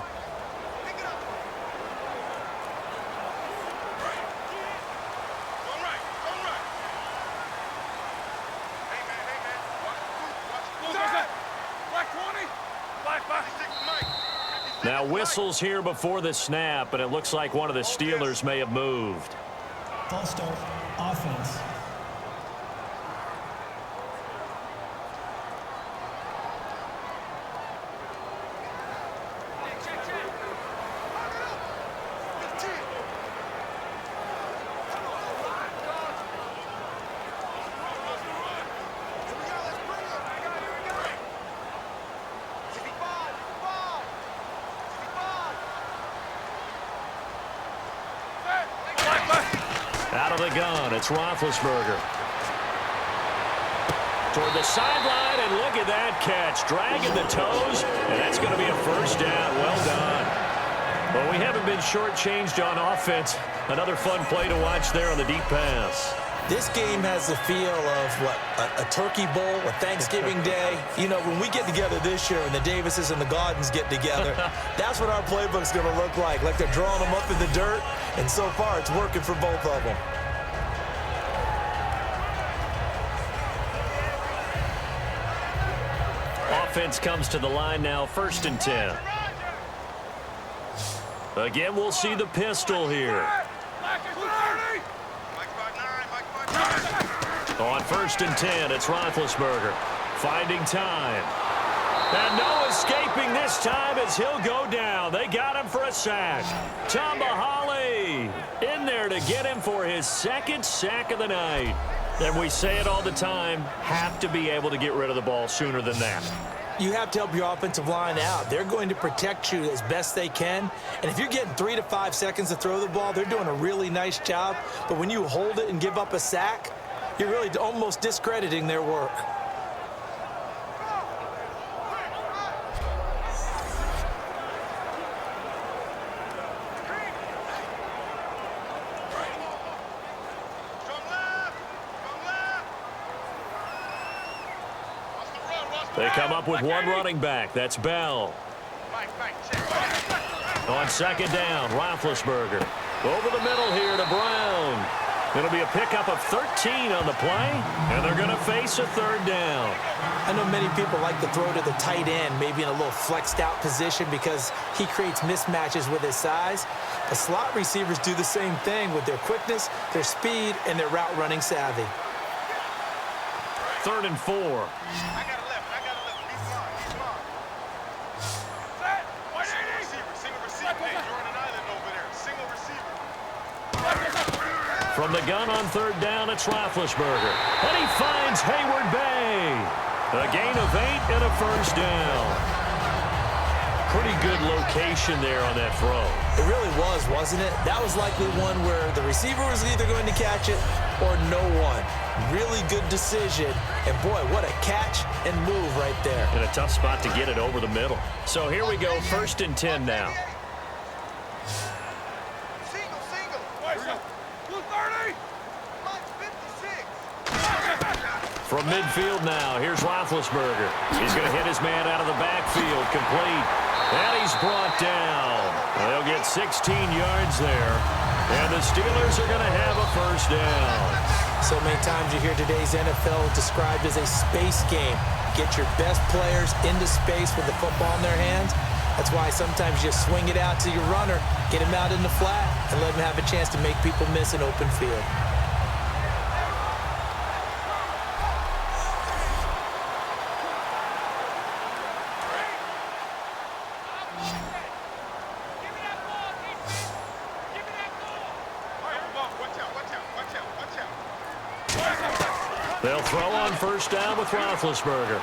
Now whistles here before the snap, and it looks like one of the Steelers may have moved. False start, offense. Out of the gun, it's Roethlisberger. toward the sideline, and look at that catch. Dragging the toes, and that's going to be a first down. Well done. Well, we haven't been shortchanged on offense. Another fun play to watch there on the deep pass. This game has the feel of, a turkey bowl, a Thanksgiving day. You know, when we get together this year and the Davises and the Gardens get together, that's what our playbook's going to look like they're drawing them up in the dirt, and so far it's working for both of them. Offense comes to the line now, 1st and 10. Again, we'll see the pistol here. On 1st and 10, it's Roethlisberger finding time. And no escaping this time as he'll go down. They got him for a sack. Tomahali in there to get him for his 2nd sack of the night. And we say it all the time, have to be able to get rid of the ball sooner than that. You have to help your offensive line out. They're going to protect you as best they can. And if you're getting 3 to 5 seconds to throw the ball, they're doing a really nice job. But when you hold it and give up a sack, you're really almost discrediting their work. They come up with one running back. That's Bell. On 2nd down, Roethlisberger. Over the middle here to Brown. It'll be a pickup of 13 on the play, and they're going to face a 3rd down. I know many people like to throw to the tight end, maybe in a little flexed out position because he creates mismatches with his size. The slot receivers do the same thing with their quickness, their speed, and their route running savvy. 3rd and 4. I got 11. He's mine. Single receiver. Hey, you're on an island over there. Single receiver. From the gun on 3rd down, it's Roethlisberger. And he finds Hayward Bay. A gain of 8 and a first down. Pretty good location there on that throw. It really was, wasn't it? That was likely one where the receiver was either going to catch it or no one. Really good decision. And, boy, what a catch and move right there. In a tough spot to get it over the middle. So here we go, 1st and 10 now. Single. 230. 56. From midfield now, here's Roethlisberger. He's going to hit his man out of the backfield, complete. And he's brought down. They'll get 16 yards there. And the Steelers are going to have a first down. So many times you hear today's NFL described as a space game. Get your best players into space with the football in their hands. That's why sometimes you swing it out to your runner, get him out in the flat, and let him have a chance to make people miss an open field. They'll throw on 1st down with Roethlisberger.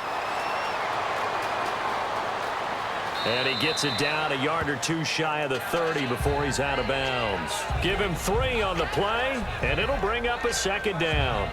And he gets it down a yard or 2 shy of the 30 before he's out of bounds. Give him 3 on the play, and it'll bring up a 2nd down.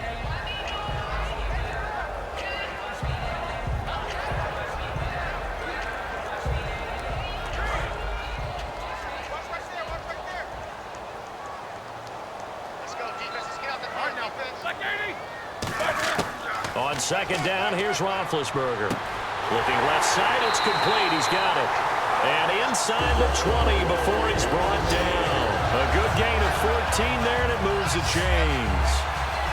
On 2nd down, here's Roethlisberger. Looking left side, it's complete. He's got it. And inside the 20 before he's brought down. A good gain of 14 there, and it moves the chains.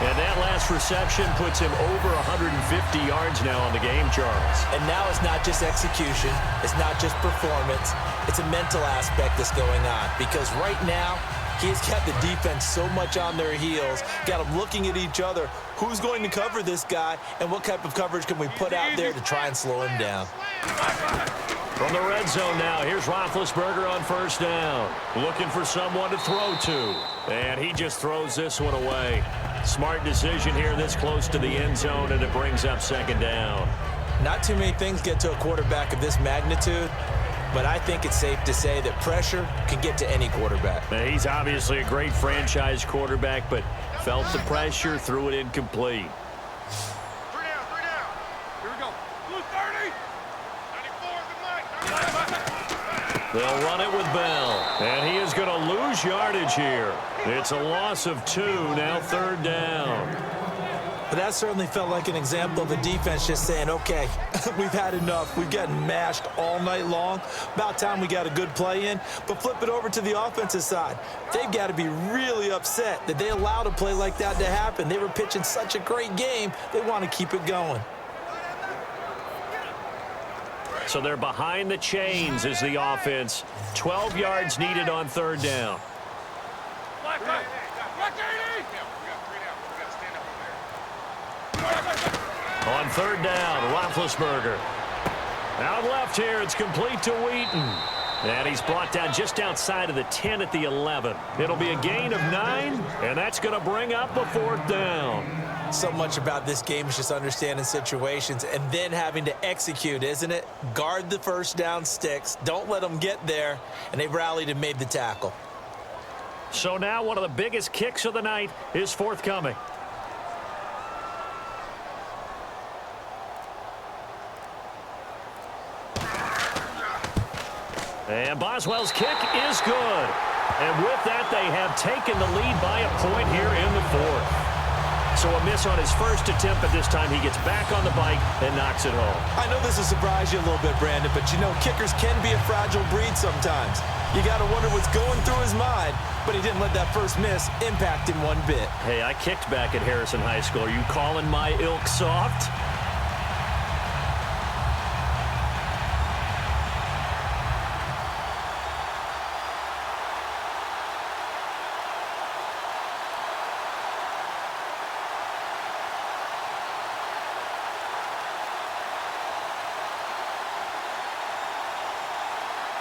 And that last reception puts him over 150 yards now on the game, Charles. And now it's not just execution. It's not just performance. It's a mental aspect that's going on. Because right now, he's got the defense so much on their heels, got them looking at each other. Who's going to cover this guy, and what type of coverage can we put out there to try and slow him down? From the red zone now, here's Roethlisberger on 1st down. Looking for someone to throw to. And he just throws this one away. Smart decision here this close to the end zone, and it brings up 2nd down. Not too many things get to a quarterback of this magnitude, but I think it's safe to say that pressure can get to any quarterback. Now, he's obviously a great franchise quarterback, but felt the pressure, threw it incomplete. 3 down. Blue 30. 94, good night. They'll run it with Bell. And he is going to lose yardage here. It's a loss of 2, now 3rd down. But that certainly felt like an example of a defense just saying, okay, we've had enough. We've gotten mashed all night long. About time we got a good play in. But flip it over to the offensive side. They've got to be really upset that they allowed a play like that to happen. They were pitching such a great game, they want to keep it going. So they're behind the chains as the offense. 12 yards needed on 3rd down. Black 80. We got 3 down. We got to stand up over there. On 3rd down, Roethlisberger. Out left here, it's complete to Wheaton. And he's brought down just outside of the 10 at the 11. It'll be a gain of 9, and that's going to bring up a 4th down. So much about this game is just understanding situations and then having to execute, isn't it? Guard the first down sticks. Don't let them get there. And they rallied and made the tackle. So now one of the biggest kicks of the night is forthcoming. And Boswell's kick is good. And with that, they have taken the lead by a point here in the 4th. So a miss on his first attempt, but this time he gets back on the bike and knocks it home. I know this will surprise you a little bit, Brandon, but you know kickers can be a fragile breed sometimes. You got to wonder what's going through his mind, but he didn't let that first miss impact him one bit. Hey, I kicked back at Harrison High School. Are you calling my ilk soft?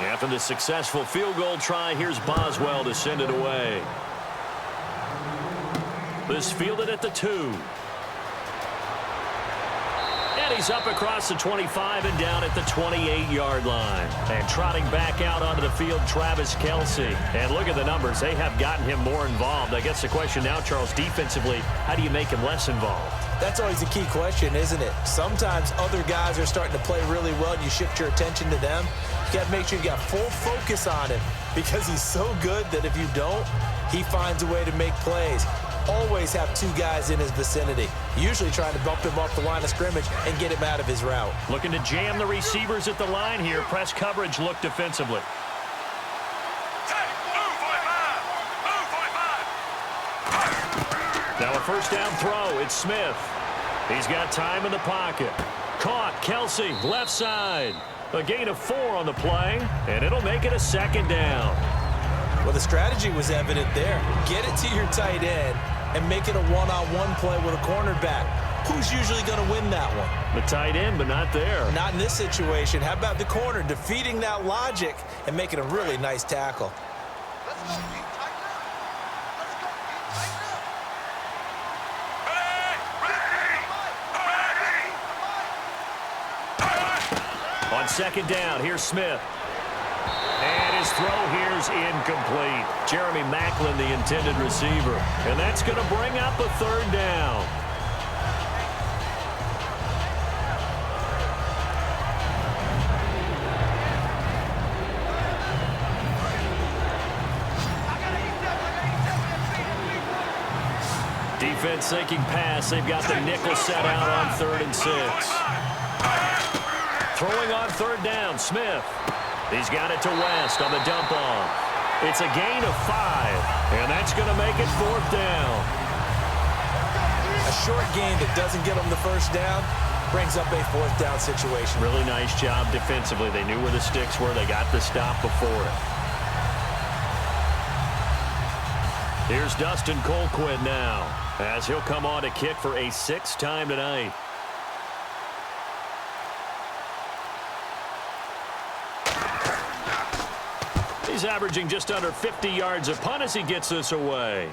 After the successful field goal try, here's Boswell to send it away. This fielded at the 2. And he's up across the 25 and down at the 28-yard line. And trotting back out onto the field, Travis Kelce. And look at the numbers. They have gotten him more involved. I guess the question now, Charles, defensively, how do you make him less involved? That's always a key question, isn't it? Sometimes other guys are starting to play really well and you shift your attention to them. You got to make sure you got full focus on him because he's so good that if you don't, he finds a way to make plays. Always have 2 guys in his vicinity, usually trying to bump him off the line of scrimmage and get him out of his route. Looking to jam the receivers at the line here. Press coverage look defensively. Now a first down throw. It's Smith. He's got time in the pocket. Caught. Kelce, left side. A gain of 4 on the play, and it'll make it a 2nd down. Well, the strategy was evident there. Get it to your tight end and make it a one-on-one play with a cornerback. Who's usually going to win that one? The tight end, but not there. Not in this situation. How about the corner defeating that logic and making a really nice tackle? Let's go, Pete. Tighten up. Let's go, Pete. Tighten up. On 2nd down, here's Smith. And his throw here's incomplete. Jeremy Maclin, the intended receiver. And that's going to bring up a 3rd down. Defense thinking pass. They've got the nickel set out on 3rd and 6. Throwing on 3rd down, Smith. He's got it to West on the dump off. It's a gain of 5, and that's going to make it 4th down. A short gain that doesn't get them the first down brings up a 4th down situation. Really nice job defensively. They knew where the sticks were. They got the stop before it. Here's Dustin Colquitt now, as he'll come on to kick for a 6th time tonight. He's averaging just under 50 yards a punt as he gets this away.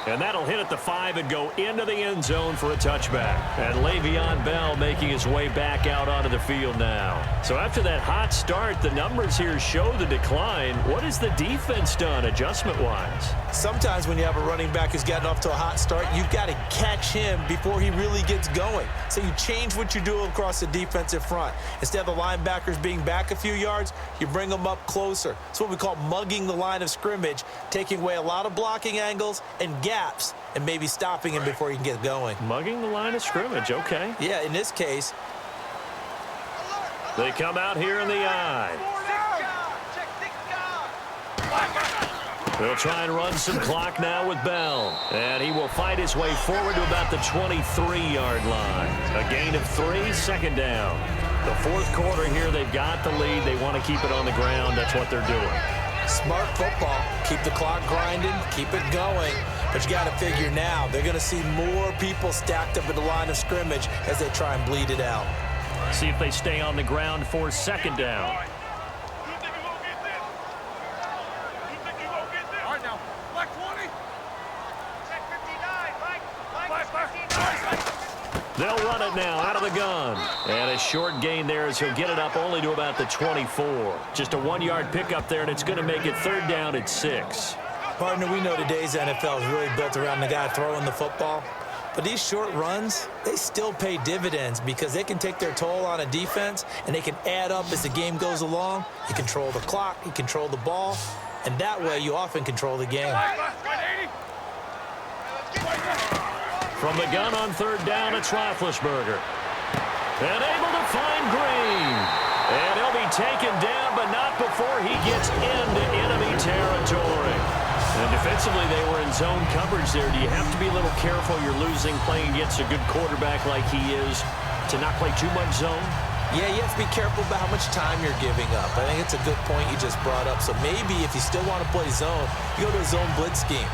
And that'll hit at the 5 and go into the end zone for a touchback. And Le'Veon Bell making his way back out onto the field now. So after that hot start, the numbers here show the decline. What has the defense done adjustment-wise? Sometimes when you have a running back who's gotten off to a hot start, you've got to catch him before he really gets going. So you change what you do across the defensive front. Instead of the linebackers being back a few yards, you bring them up closer. It's what we call mugging the line of scrimmage, taking away a lot of blocking angles and gaps and maybe stopping him before he can get going. Mugging the line of scrimmage, okay. Yeah, in this case. They come out here in the eye. They'll try and run some clock now with Bell. And he will fight his way forward to about the 23-yard line. A gain of 3, second down. The fourth quarter here, they've got the lead. They want to keep it on the ground. That's what they're doing. Smart football. Keep the clock grinding. Keep it going. But you got to figure now, they're going to see more people stacked up at the line of scrimmage as they try and bleed it out. See if they stay on the ground for second down. They'll run it now out of the gun. And a short gain there as he'll get it up only to about the 24. Just a 1-yard pickup there, and it's going to make it third down at 6. Partner, we know today's NFL is really built around the guy throwing the football. But these short runs, they still pay dividends because they can take their toll on a defense, and they can add up as the game goes along. You control the clock, you control the ball, and that way you often control the game. From the gun on third down, it's Roethlisberger. And able to find Green. And he'll be taken down, but not before he gets into enemy territory. And defensively, they were in zone coverage there. Do you have to be a little careful? You're losing playing against a good quarterback like he is to not play too much zone? Yeah, you have to be careful about how much time you're giving up. I think it's a good point you just brought up. So maybe if you still want to play zone, you go to a zone blitz scheme.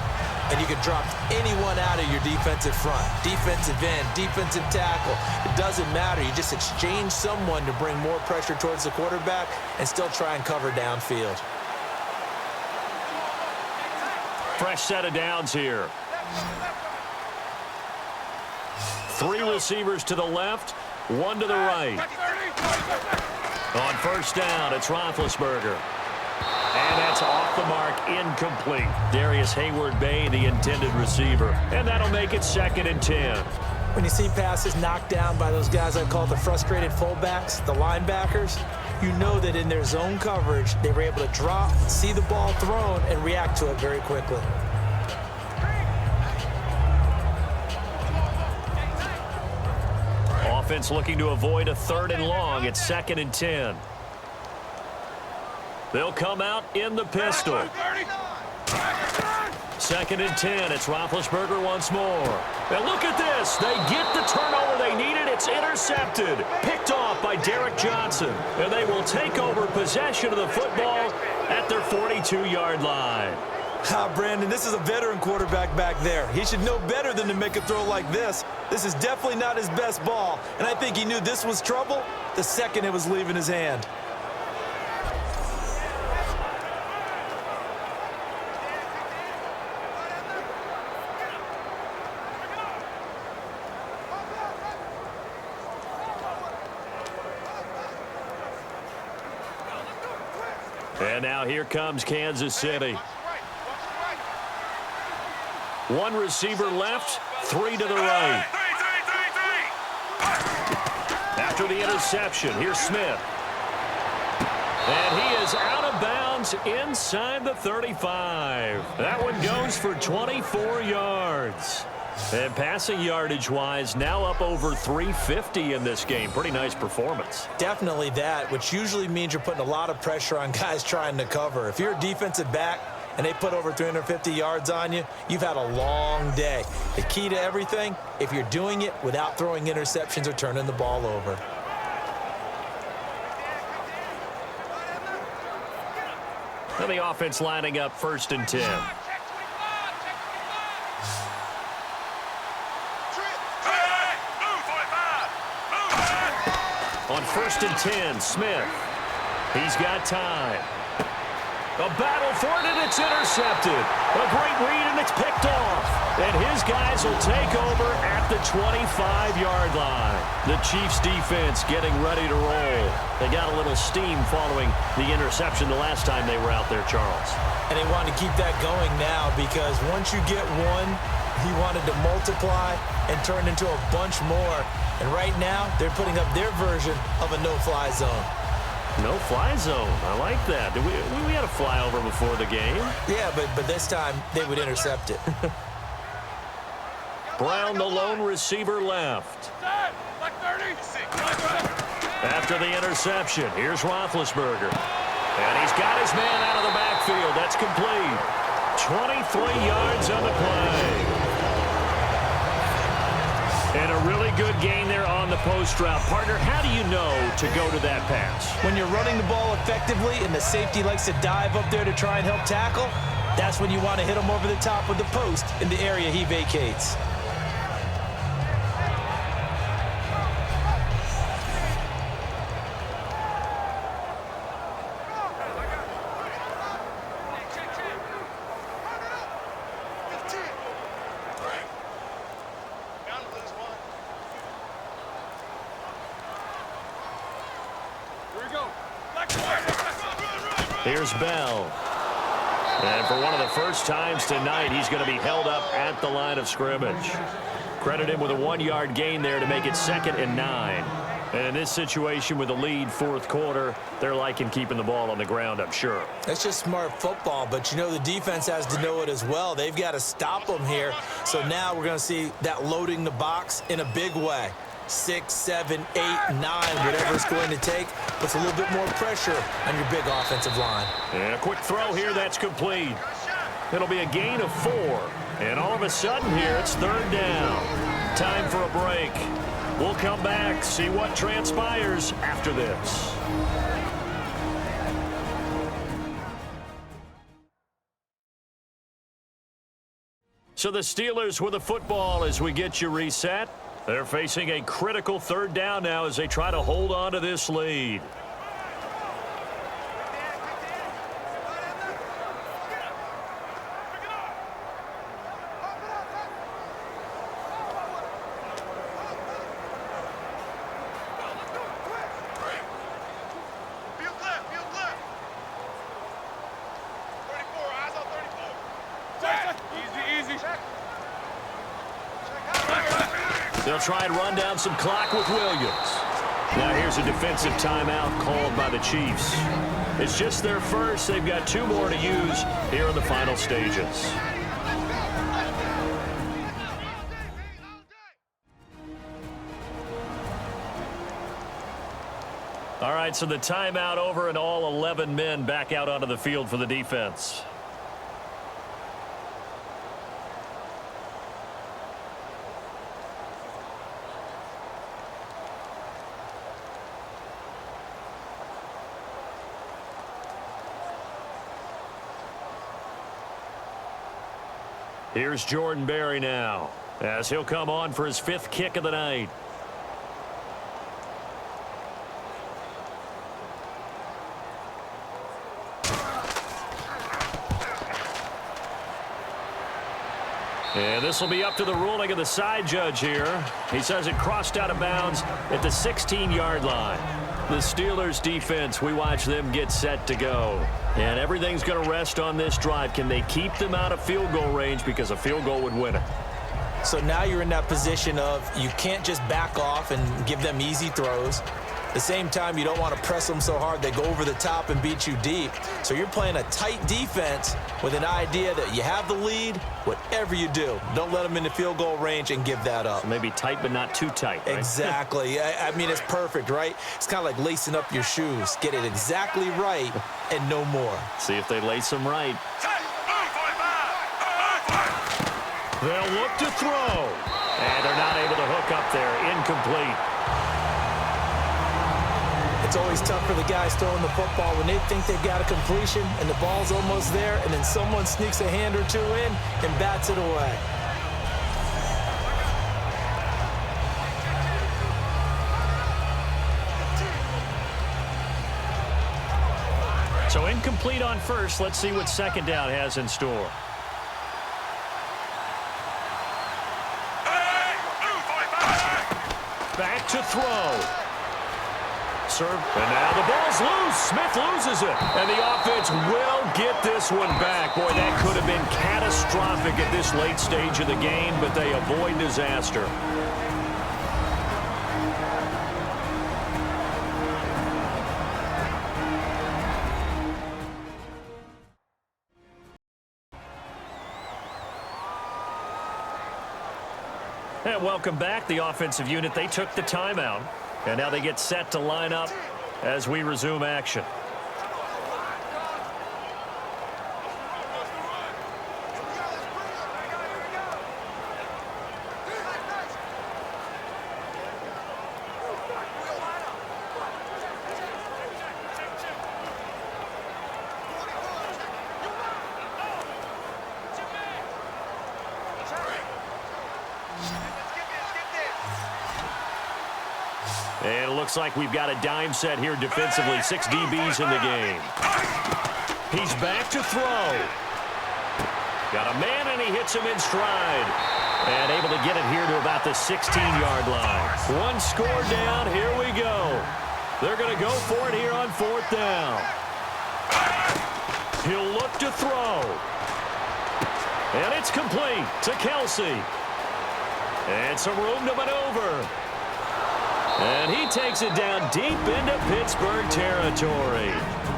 And you can drop anyone out of your defensive front. Defensive end, defensive tackle. It doesn't matter. You just exchange someone to bring more pressure towards the quarterback and still try and cover downfield. Fresh set of downs here. 3 receivers to the left, 1 to the right. On first down, it's Roethlisberger. And that's off the mark, incomplete. Darius Hayward-Bay, the intended receiver. And that'll make it second and 10. When you see passes knocked down by those guys I call the frustrated fullbacks, the linebackers, you know that in their zone coverage, they were able to drop, see the ball thrown, and react to it very quickly. Offense looking to avoid a third and long. It's second and 10. They'll come out in the pistol. Second and 10. It's Roethlisberger once more. And look at this. They get the turnover they needed. It's intercepted. Picked off by Derek Johnson. And they will take over possession of the football at their 42-yard line. Brandon, this is a veteran quarterback back there. He should know better than to make a throw like this. This is definitely not his best ball. And I think he knew this was trouble the second it was leaving his hand. And now here comes Kansas City. 1 receiver left, 3 to the right. After the interception, here's Smith. And he is out of bounds inside the 35. That one goes for 24 yards. And passing yardage-wise, now up over 350 in this game. Pretty nice performance. Definitely that, which usually means you're putting a lot of pressure on guys trying to cover. If you're a defensive back and they put over 350 yards on you, you've had a long day. The key to everything, if you're doing it without throwing interceptions or turning the ball over. And the offense lining up first and 10. On first and 10, Smith. He's got time. A battle for it, and it's intercepted. A great read, and it's picked off. And his guys will take over at the 25-yard line. The Chiefs' defense getting ready to roll. They got a little steam following the interception the last time they were out there, Charles. And they want to keep that going now because once you get one, he wanted to multiply and turn into a bunch more. And right now, they're putting up their version of a no-fly zone. No-fly zone. I like that. We had a flyover before the game. Yeah, but this time they would intercept it. Brown, the lone receiver, left. After the interception, here's Roethlisberger. And he's got his man out of the backfield. That's complete. 23 yards on the play. And a really good gain there on the post route. Partner, how do you know to go to that pass? When you're running the ball effectively and the safety likes to dive up there to try and help tackle, that's when you want to hit him over the top with the post in the area he vacates. Here's Bell. And for one of the first times tonight, he's going to be held up at the line of scrimmage. Credit him with a 1-yard gain there to make it 2nd and 9. And in this situation with the lead fourth quarter, they're liking keeping the ball on the ground, I'm sure. That's just smart football, but you know the defense has to know it as well. They've got to stop them here. So now we're going to see that loading the box in a big way. 6, 7, 8, 9, whatever it's going to take, puts a little bit more pressure on your big offensive line. And a quick throw here, that's complete. It'll be a gain of 4. And all of a sudden here, it's 3rd down. Time for a break. We'll come back, see what transpires after this. So the Steelers with the football as we get you reset. They're facing a critical 3rd down now as they try to hold on to this lead. They'll try and run down some clock with Williams. Now here's a defensive timeout called by the Chiefs. It's just their first. They've got 2 more to use here in the final stages. All right, so the timeout over and all 11 men back out onto the field for the defense. Here's Jordan Berry now, as he'll come on for his 5th kick of the night. And this will be up to the ruling of the side judge here. He says it crossed out of bounds at the 16-yard line. The Steelers defense, we watch them get set to go. And everything's going to rest on this drive. Can they keep them out of field goal range, because a field goal would win it? So now you're in that position of you can't just back off and give them easy throws. At the same time, you don't want to press them so hard they go over the top and beat you deep. So you're playing a tight defense with an idea that you have the lead, whatever you do. Don't let them in the field goal range and give that up. So maybe tight but not too tight, right? Exactly. I mean, it's perfect, right? It's kind of like lacing up your shoes. Get it exactly right and no more. See if they lace them right. They'll look to throw. And they're not able to hook up there. Incomplete. It's always tough for the guys throwing the football when they think they've got a completion and the ball's almost there, and then someone sneaks a hand or 2 in and bats it away. So incomplete on first. Let's see what second down has in store. Back to throw. Serve. And now the ball's loose. Smith loses it. And the offense will get this one back. Boy, that could have been catastrophic at this late stage of the game, but they avoid disaster. And welcome back. The offensive unit, they took the timeout. And now they get set to line up as we resume action. And it looks like we've got a dime set here defensively. 6 DBs in the game. He's back to throw. Got a man, and he hits him in stride. And able to get it here to about the 16-yard line. One score down. Here we go. They're going to go for it here on 4th down. He'll look to throw. And it's complete to Kelsey. And some room to maneuver. And he takes it down deep into Pittsburgh territory.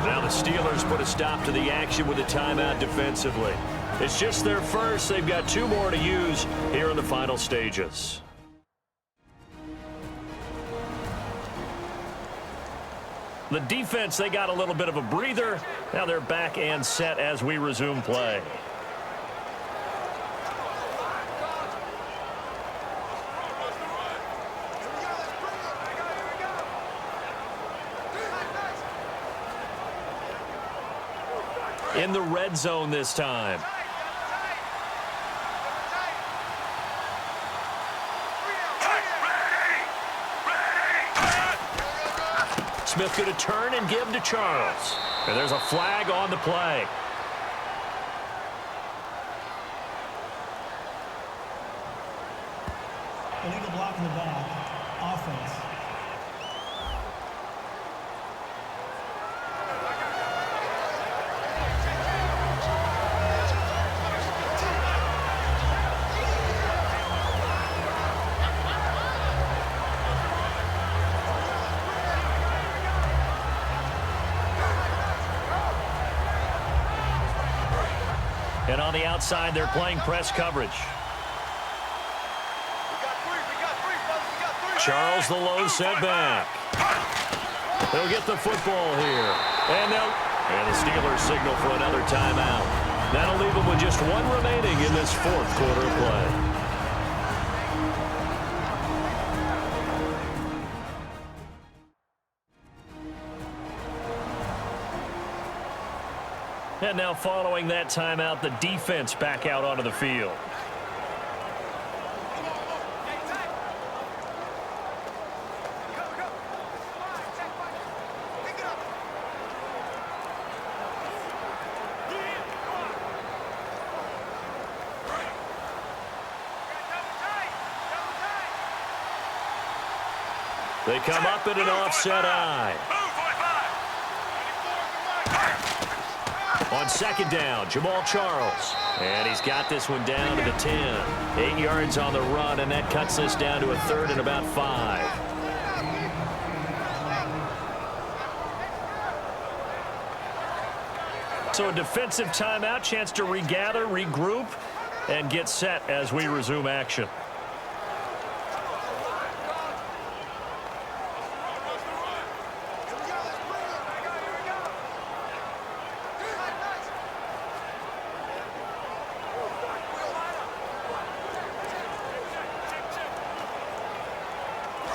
Now the Steelers put a stop to the action with a timeout defensively. It's just their first. They've got 2 more to use here in the final stages. The defense, they got a little bit of a breather. Now they're back and set as we resume play. In the red zone this time. Smith going to turn and give to Charles. And there's a flag on the play. Illegal block in the back. Offense. And on the outside, they're playing press coverage. Charles, the low setback. They'll get the football here. And the Steelers signal for another timeout. That'll leave them with just 1 remaining in this 4th quarter of play. And now following that timeout, the defense back out onto the field. They come up in an offset eye. On 2nd down, Jamal Charles. And he's got this one down to the 10. 8 yards on the run, and that cuts this down to a 3rd and about 5. So a defensive timeout, chance to regather, regroup, and get set as we resume action.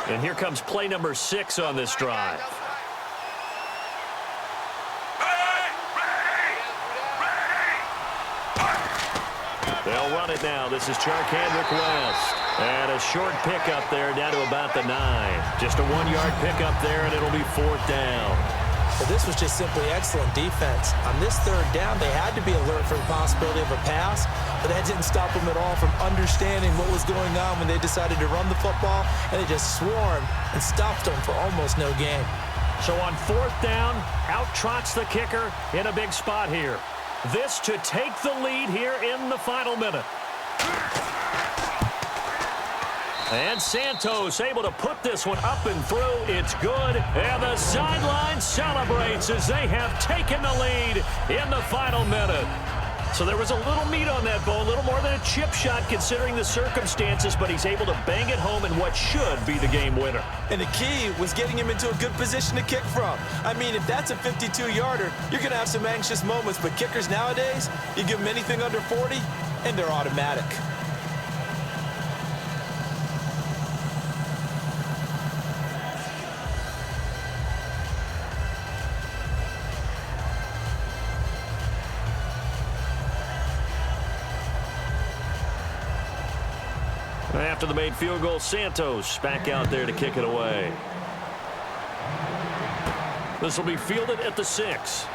And here comes play number 6 on this drive. They'll run it now. This is Charkandrick West. And a short pickup there down to about the 9. Just a 1-yard pickup there, and it'll be 4th down. But this was just simply excellent defense. On this third down, they had to be alert for the possibility of a pass, but that didn't stop them at all from understanding what was going on when they decided to run the football, and they just swarmed and stopped them for almost no gain. So on fourth down, out trots the kicker in a big spot here. This to take the lead here in the final minute. And Santos able to put this one up and through. It's good. And the sideline celebrates as they have taken the lead in the final minute. So there was a little meat on that bone, a little more than a chip shot considering the circumstances, but he's able to bang it home in what should be the game winner. And the key was getting him into a good position to kick from. I mean, if that's a 52-yarder, you're going to have some anxious moments, but kickers nowadays, you give them anything under 40, and they're automatic. After the made field goal, Santos back out there to kick it away. This will be fielded at the 6.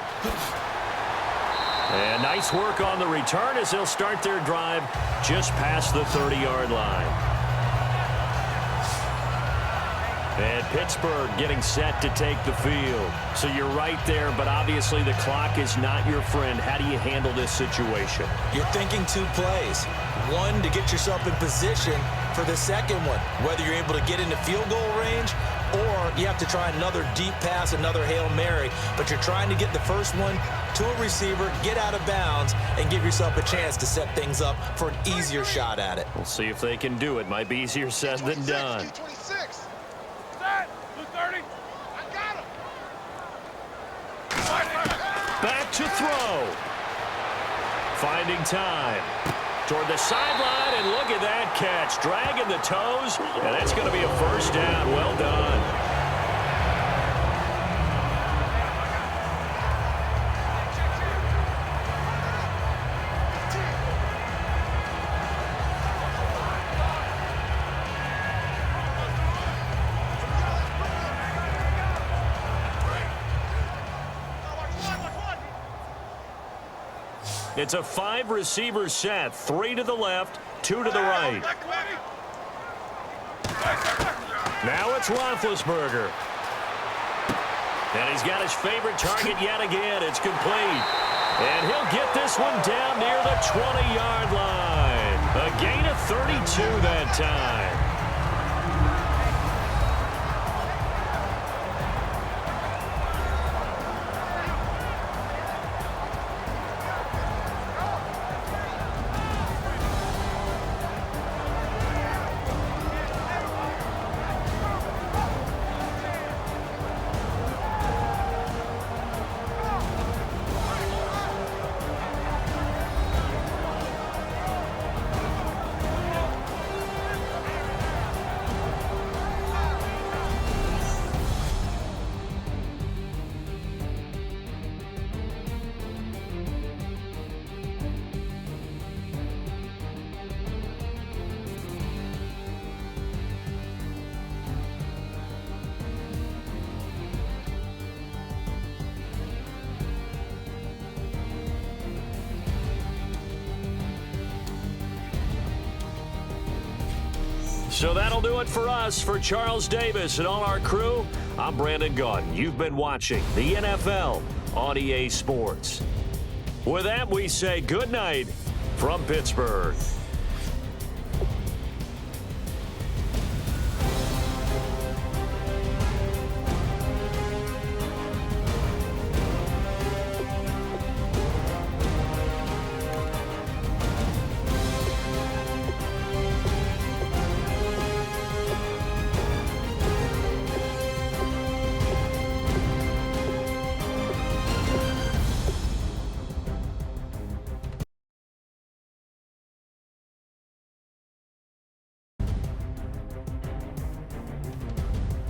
And nice work on the return as they'll start their drive just past the 30-yard line. And Pittsburgh getting set to take the field. So you're right there, but obviously the clock is not your friend. How do you handle this situation? You're thinking 2 plays. One, to get yourself in position for the second one, whether you're able to get into field goal range or you have to try another deep pass, another Hail Mary, but you're trying to get the first one to a receiver, get out of bounds, and give yourself a chance to set things up for an easier shot at it. We'll see if they can do it. Might be easier said than done. Back to throw. Finding time. Toward the sideline, and look at that catch. Dragging the toes, and that's going to be a first down. Well done. It's a 5-receiver set. 3 to the left, 2 to the right. Now it's Roethlisberger. And he's got his favorite target yet again. It's complete. And he'll get this one down near the 20-yard line. A gain of 32 that time. So that'll do it for us. For Charles Davis and all our crew, I'm Brandon Gaudin. You've been watching the NFL on EA Sports. With that, we say good night from Pittsburgh.